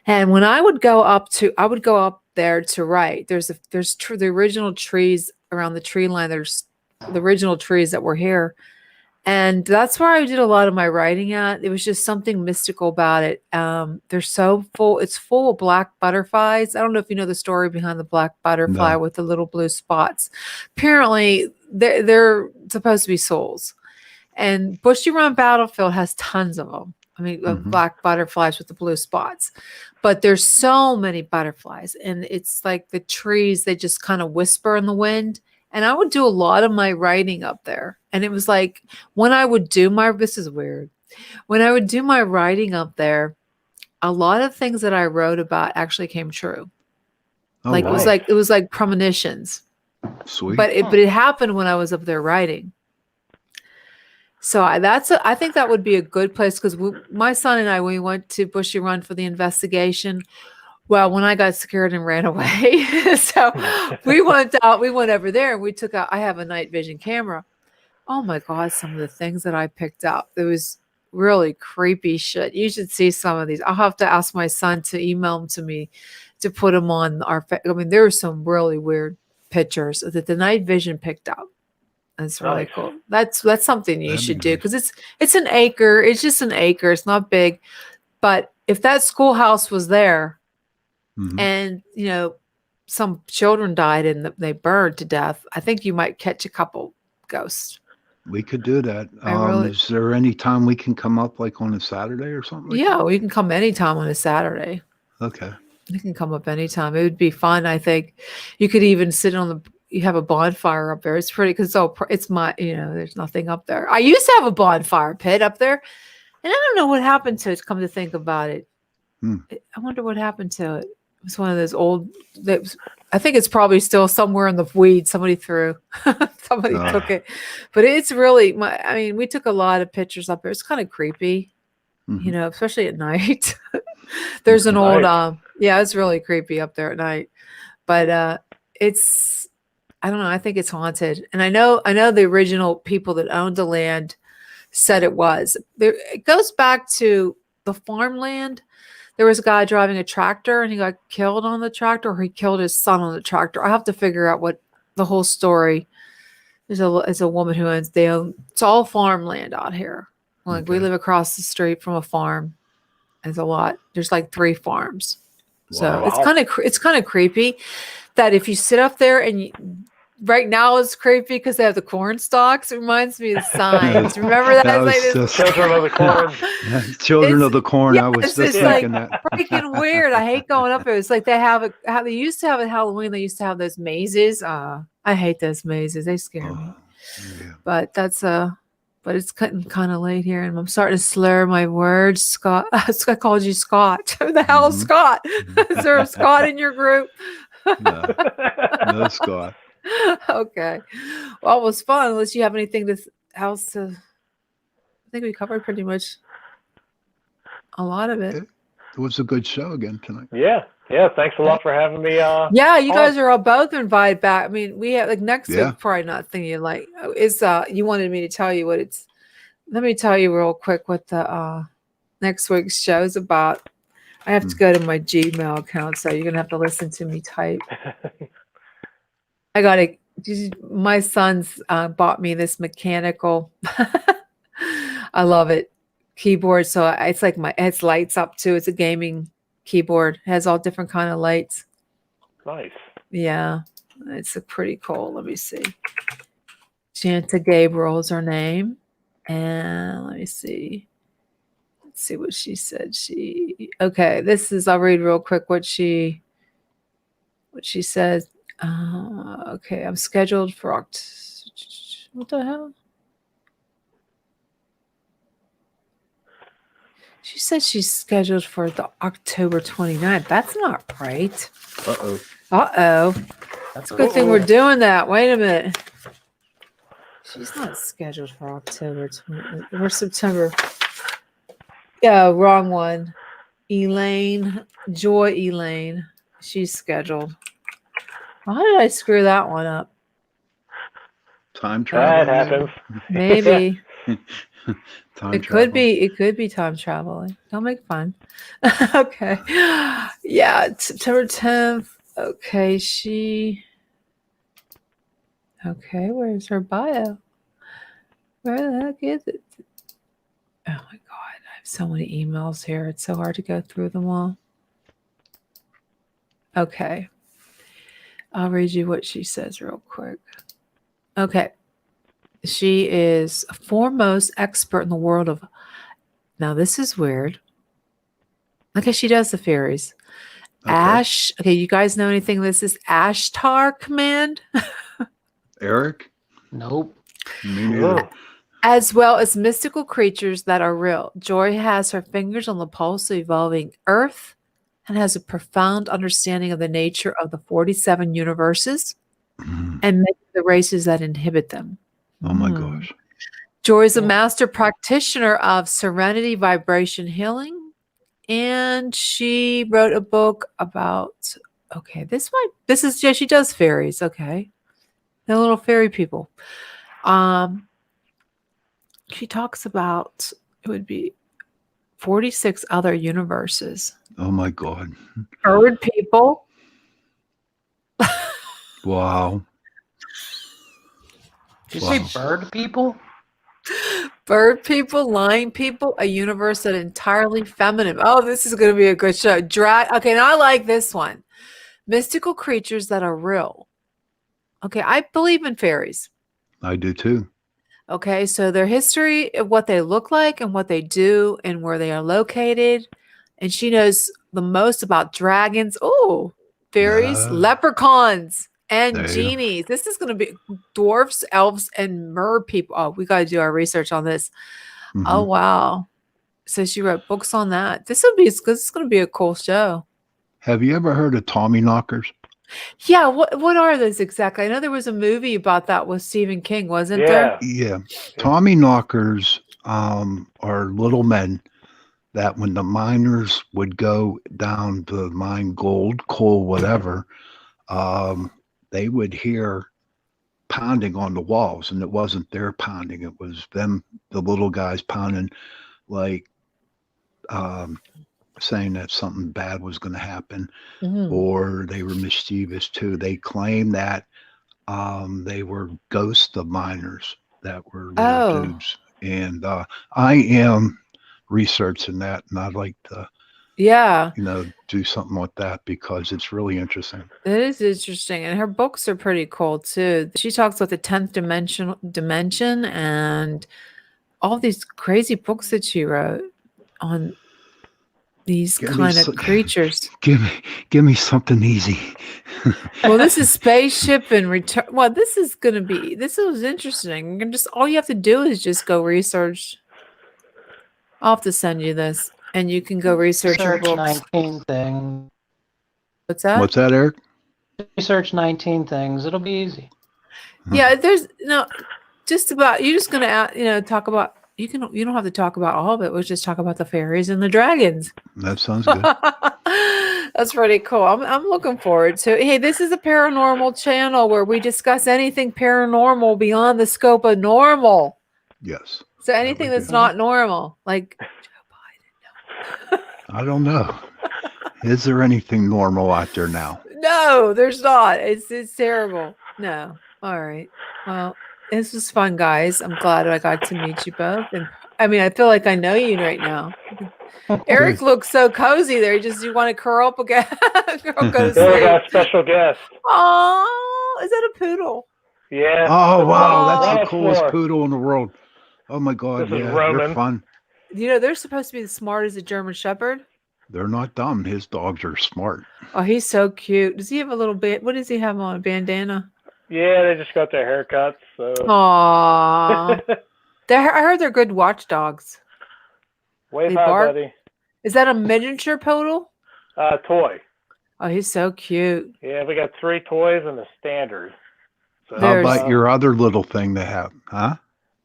And when I would go up there to write. There's the original trees around the tree line. There's the original trees that were here. And that's where I did a lot of my writing at. It was just something mystical about it. They're so full. It's full of black butterflies. I don't know if you know the story behind the black butterfly with the little blue spots. Apparently, they're supposed to be souls. And Bushy Run Battlefield has tons of them. I mean, black butterflies with the blue spots. But there's so many butterflies. And it's like the trees, they just kind of whisper in the wind. And I would do a lot of my writing up there. And it was like when I would do this is weird. When I would do my writing up there, a lot of things that I wrote about actually came true. Oh, like wow. it was like premonitions. Sweet. But it happened when I was up there writing. So I think that would be a good place because my son and I, we went to Bushy Run for the investigation. Well, when I got scared and ran away, so we went over there and we took out, I have a night vision camera. Oh my God, some of the things that I picked up. It was really creepy shit. You should see some of these. I'll have to ask my son to email them to me to put them on there were some really weird pictures that the night vision picked up. That's really Nice. cool. That's something you That'd should be do nice. because it's an acre. It's just an acre. It's not big. But if that schoolhouse was there and, some children died and they burned to death, I think you might catch a couple ghosts. We could do that. really- Is there any time we can come up like on a Saturday or something? Like Yeah, we can come anytime on a Saturday. that? Okay. You can come up anytime. It would be fun. I think you could even sit you have a bonfire up there. It's pretty because it's there's nothing up there. I used to have a bonfire pit up there and I don't know what happened to it. Come to think about it. I wonder what happened to it. It was one of those old, I think it's probably still somewhere in the weeds. Somebody threw, somebody took it, but it's really, we took a lot of pictures up there. It's kind of creepy, especially at night. There's an old, it's really creepy up there at night, but I don't know. I think it's haunted. And I know the original people that owned the land said it was. It goes back to the farmland. There was a guy driving a tractor and he got killed on the tractor or he killed his son on the tractor. I have to figure out what the whole story. There's a woman who it's all farmland out here. Like we live across the street from a farm. There's a lot. There's like 3 farms. So Wow. it's kind of creepy that if you sit up there and right now it's creepy because they have the corn stalks. It reminds me of signs. Remember that? That It's was like just Children of the Corn. Children of the Corn. I was it's just like thinking that. freaking weird. I hate going up there. It's like they have how they used to have at Halloween. They used to have those mazes. I hate those mazes. They scare me. Yeah. But that's but it's getting kind of late here, and I'm starting to slur my words. Scott, I called you Scott. Who the hell is Mhm. Scott? Is there a Scott in your group? No, no, Scott. Okay. Well, it was fun. Unless you have anything else to. I think we covered pretty much a lot of it. It was a good show again tonight. Yeah. Thanks a lot for having me. Yeah, you on. guys are all both invited back. I mean, we have like next Yeah. week, probably not thinking like is you wanted me to tell you what it's. Let me tell you real quick what the next week's show is about. I have to go to my Gmail account, so you're gonna have to listen to me type. I got it. My son's bought me this mechanical. I love it. Keyboard. So it's like it's lights up too. It's a gaming keyboard. It has all different kind of lights. Nice. Yeah, it's a pretty cool. Let me see. Shanta Gabriel is her name, and let me see. Let's see what she said. Okay. This is. I'll read real quick what she says. Okay, I'm scheduled for what the hell? She said she's scheduled for the October 29th. That's not right. Uh-oh. That's a good thing we're doing that. Wait a minute. She's not scheduled for October 20th. Or September. Yeah, wrong one. Joy Elaine. She's scheduled. Why did I screw that one up? Time travel. That happens. Maybe. Time Could be. It could be time traveling. Don't make fun. Okay. Yeah, September 10th. Okay, Okay, where's her bio? Where the heck is it? Oh my God, I have so many emails here. It's so hard to go through them all. Okay. I'll read you what she says real quick. Okay. She is a foremost expert in the world of. Now, this is weird. Okay, she does the fairies. Okay. Okay, you guys know anything? This is Ashtar Command, Eric? Nope. Me neither. as well as mystical creatures that are real. Joy has her fingers on the pulse of evolving Earth and has a profound understanding of the nature of the 47 universes and many of the races that inhabit them. Oh my gosh. Joy is a master practitioner of serenity vibration healing, and she wrote a book about. Okay, this is she does fairies. Okay, they're little fairy people. She talks about it would be 46 other universes. Oh my God. Bird people. Wow. Did you say bird people? Bird people, lion people, a universe that entirely feminine. Oh, this is going to be a good show. Okay, now I like this one. Mystical creatures that are real. Okay, I believe in fairies. I do too. Okay, so their history, of what they look like and what they do and where they are located. And she knows the most about dragons. Oh, fairies, leprechauns, and genies. This is going to be dwarfs, elves, and mer people. Oh, we got to do our research on this. Mhm. Oh, wow. So she wrote books on that. This is going to be a cool show. Have you ever heard of Tommy knockers? Yeah, what are those exactly? I know there was a movie about that with Stephen King, wasn't there? Yeah. Tommy knockers are little men that when the miners would go down to mine gold, coal, whatever, they would hear pounding on the walls, and it wasn't their pounding. It was them, the little guys pounding, like saying that something bad was going to happen, or they were mischievous too. They claim that they were ghosts of miners that were little dudes. And I am researching that, and I'd like to Yeah, do something like that because it's really interesting. it is interesting, and her books are pretty cool too. She talks about the 10th dimension and all these crazy books that she wrote on these Give me kind of creatures. give me something easy. Well, this is spaceship and return. Well, this was interesting. And just all you have to do is just go research. I'll have to send you this, and you can go research her Search books. 19 things. What's that? What's that, Eric? Research 19 things. It'll be easy. Yeah, there's no just about you're just gonna talk about you don't have to talk about all of it. We'll just talk about the fairies and the dragons. That sounds good. That's pretty cool. I'm looking forward to. Hey, this is a paranormal channel where we discuss anything paranormal beyond the scope of normal. Yes. So anything we that's do. not normal, like Joe Biden. I don't know. Is there anything normal out there now? No, there's not. It's terrible. No. All right. Well, this was fun, guys. I'm glad I got to meet you both. And I mean, I feel like I know you right now. Eric looks so cozy there. You want to curl up again? Go to Yeah, we sleep. got a special guest. Oh, is that a poodle? Yeah. Oh wow, Oh. that's the Last coolest floor. poodle in the world. Oh my God, This is yeah, Roman. they're fun. They're supposed to be as smart as a German Shepherd. They're not dumb. His dogs are smart. Oh, he's so cute. Does he have a little bit? What does he have on? A bandana? Yeah, they just got their haircuts. So. Aww. I heard they're good watchdogs. Wave They high, bark? buddy. Is that a miniature poodle? Toy. Oh, he's so cute. Yeah, we got 3 toys and a standard. So, How There's- about your other little thing they have? Huh?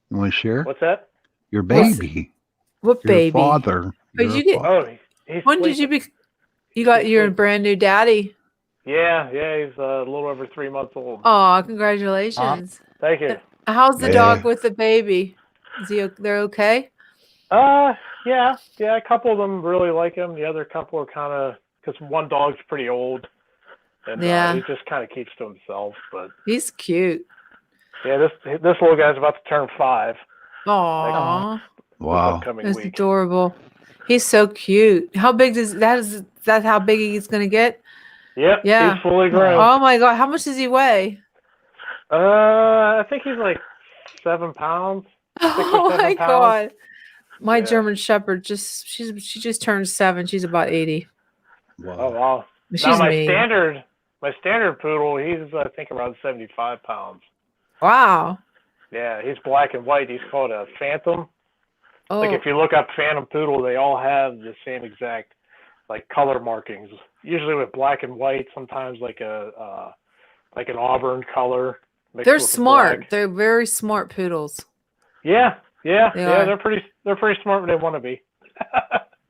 You want to share? What's that? Your baby. What Your baby? father. But Your you get- father. Oh, he's When did you sleeping. You got He's your sleeping. brand new daddy? Yeah, he's a little over 3 months old. Oh, congratulations. Thank you. How's the Yeah. dog with the baby? They're okay? Yeah. A couple of them really like him. The other couple are kind of because one dog's pretty old, and Yeah. he just kind of keeps to himself. But He's cute. yeah, this little guy's about to turn 5 Aw, this Wow. upcoming that's week. adorable. He's so cute. How big is that how big he's gonna get? Yep. Yeah. He's fully grown. Oh my god, how much does he weigh? I think he's like 7 pounds. Oh or 7 my pounds. god. My Yeah. German Shepherd she just turned 7. She's about 80. Oh Wow. wow. She's Now mean. my standard poodle, he's I think around 75 pounds. Wow. Yeah, he's black and white. He's called a phantom. Oh, Like if you look up phantom poodle, they all have the same exact like color markings. Usually with black and white, sometimes like an auburn color. mixed they're with the smart. black. They're very smart poodles. Yeah. They are. They're pretty smart when they want to be.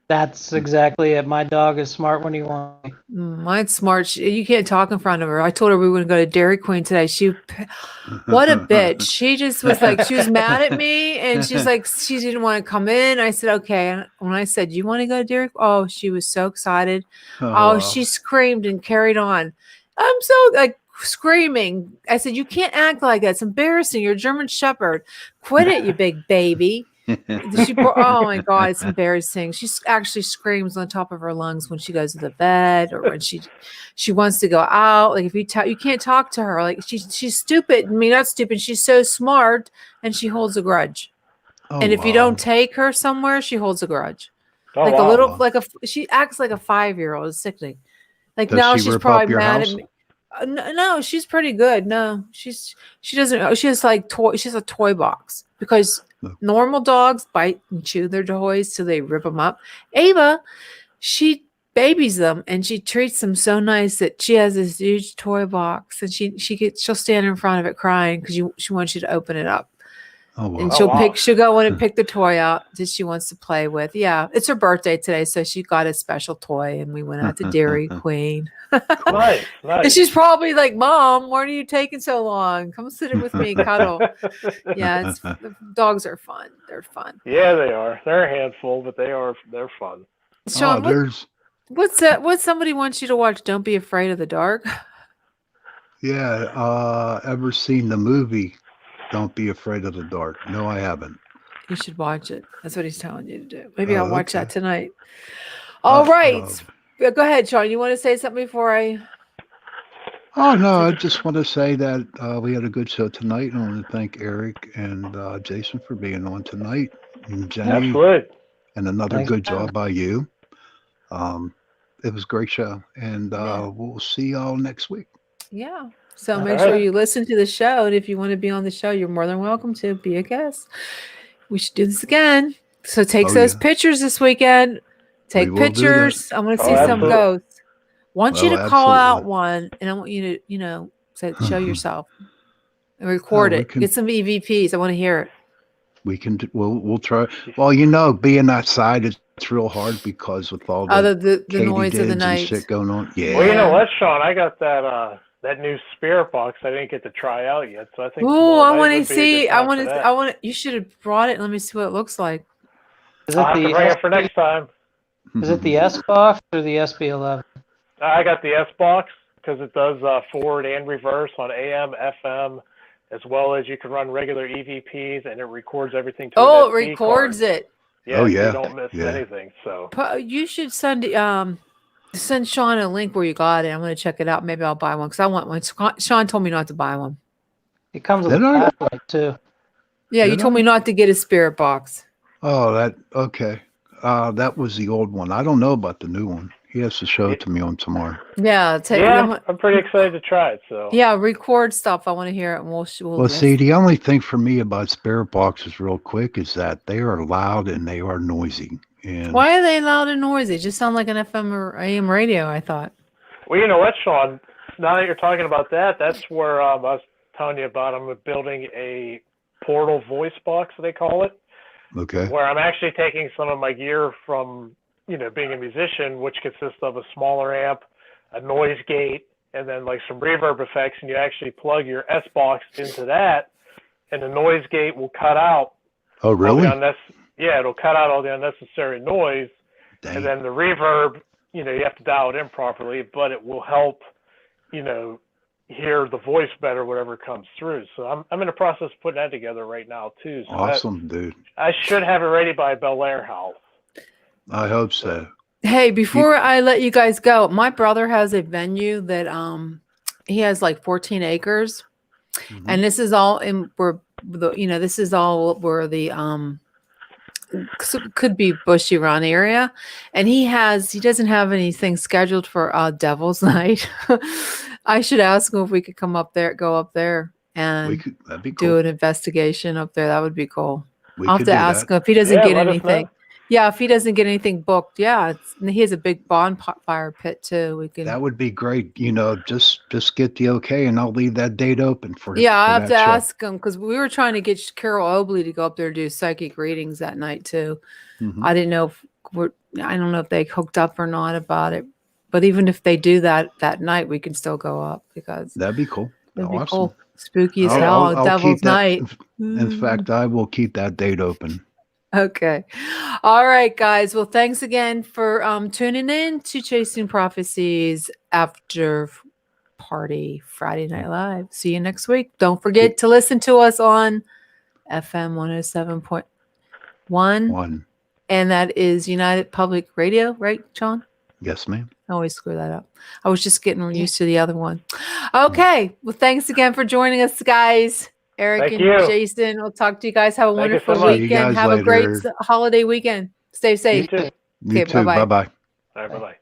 That's exactly it. My dog is smart when he wants. Mine's smart. You can't talk in front of her. I told her we were going to go to Dairy Queen today. What a bitch. She just was like, she was mad at me and she's like, she didn't want to come in. I said, okay. And when I said, you want to go to Dairy Queen? Oh, she was so excited. Oh, wow. she screamed and carried on. I'm so like screaming. I said, you can't act like that. It's embarrassing. You're a German Shepherd. Quit it, you big baby. Oh my god, it's embarrassing. She actually screams on top of her lungs when she goes to the vet or when she wants to go out. Like if you can't talk to her. Like she's stupid. I mean, not stupid. She's so smart and she holds a grudge. Oh, And if you wow. don't take her somewhere, she holds a grudge. Oh, Like wow. a little, Wow. she acts like a 5-year-old. It's sickening. Like Does now she she's rip up probably your mad house? at me. No, she's pretty good. No, she doesn't. She has like toy. She has a toy box because Oh. normal dogs bite and chew their toys, so they rip them up. Ava, she babies them and she treats them so nice that she has this huge toy box and she'll stand in front of it crying because she wants you to open it up. Oh, wow. And Oh, wow. she'll go in and pick the toy out that she wants to play with. Yeah, it's her birthday today, so she got a special toy, and we went out to Dairy Queen. Nice. And she's probably like, "Mom, why are you taking so long? Come sit with me and cuddle." Yeah, the dogs are fun. They're fun. Yeah, they are. They're a handful, but they're fun. Sean, there's what's that? What somebody wants you to watch? Don't Be Afraid of the Dark. ever seen the movie Don't Be Afraid of the Dark? No, I haven't. You should watch it. That's what he's telling you to do. Maybe Oh, I'll watch that okay. tonight. All Uh, right. uh, Yeah, go ahead, Sean. You want to say something before I? Oh, no, I just want to say that we had a good show tonight. And I want to thank Eric and Jason for being on tonight. And Jenny, Absolutely. and another Thanks good for having job by you. It was a great show. And Yeah. we'll see y'all next week. Yeah. So All make sure right. you listen to the show. And if you want to be on the show, you're more than welcome to be a guest. We should do this again. So take Oh, those yeah. pictures this weekend. We Take will do that. pictures. I want to Oh, see some absolutely. ghosts. Want you Oh, to call out absolutely. one, and I want you to, show yourself and Oh, record we it. can, Get some EVPs. I want to hear it. we'll try. Well, being outside, it's real hard because with all the The noise of the katydids and night. shit going on. Well, you Yeah. know Yeah. what, Sean? I got that new spirit box I didn't get to try out yet, so I think Oh, tomorrow I night want to would be a good see. I time want for to. that. I want. You should have brought it. Let me see what it looks like. Is I'll it have to the bring it for next time. Is it the S box or the SB11? I got the S box because it does forward and reverse on AM, FM, as well as you can run regular EVPs, and it records everything to Oh, an it SD records card. it. Yeah, Oh, so yeah. you don't miss Yeah. anything. So You should send Sean a link where you got it. I'm going to check it out. Maybe I'll buy one because I want one. Sean told me not to buy one. It comes with Did a I? flashlight too. Yeah, you Did told I? me not to get a spirit box. Oh, okay. That was the old one. I don't know about the new one. He has to show it to me on tomorrow. Yeah, I'm pretty excited to try it. So yeah, record stuff. I want to hear it, and we'll Well, see, the only thing for me about spirit boxes, real quick, is that they are loud and they are noisy. And Why are they loud and noisy? Just sound like an FM or AM radio. I thought. well, you know what, Sean? Now that you're talking about that, that's where I was telling you about. I'm building a portal voice box, they call it, okay, where I'm actually taking some of my gear from, being a musician, which consists of a smaller amp, a noise gate, and then like some reverb effects, and you actually plug your S box into that, and the noise gate will cut out. oh really? It'll cut out all the unnecessary noise, Dang. and then the reverb, you have to dial it in properly, but it will help, hear the voice better, whatever comes through. So I'm in the process of putting that together right now too. So Awesome, dude. I should have it ready by Bel Air House. I hope so. Hey, before I let you guys go, my brother has a venue that he has like 14 acres, Mhm. and this is all in where this is all where the could be bushy run area, and he doesn't have anything scheduled for Devil's Night. I should ask him if we could go up there and That'd be do cool. an investigation up there. That would be cool. We I'll have could to do ask that. him if he doesn't Yeah, get let us anything. know. Yeah, if he doesn't get anything booked, yeah, he has a big bonfire pit too. We can. That would be great. Just get the okay, and I'll leave that date open for. Yeah, I for have that to show. ask him because we were trying to get Carol Obley to go up there and do psychic readings that night too. Mhm. I didn't know I don't know if they hooked up or not about it, but even if they do that night, we can still go up because That'd be cool. it'd be Awesome. cool. Spooky as I'll- hell. I'll Devil's keep that- Night. In fact, I will keep that date open. Okay. All right, guys. Well, thanks again for tuning in to Chasing Prophecies After Party Friday Night Live. See you next week. Don't forget to listen to us on FM 107.1. One. And that is United Public Radio, right, John? Yes, ma'am. I always screw that up. I was just getting used to the other one. Okay. Well, thanks again for joining us, guys. Eric Thank and you. Jason, we'll talk to you guys. Have a Thank you wonderful so much. See you weekend. guys Have a great later. holiday weekend. Stay You safe. too. You Okay, too. bye-bye. Bye bye. All right, bye-bye.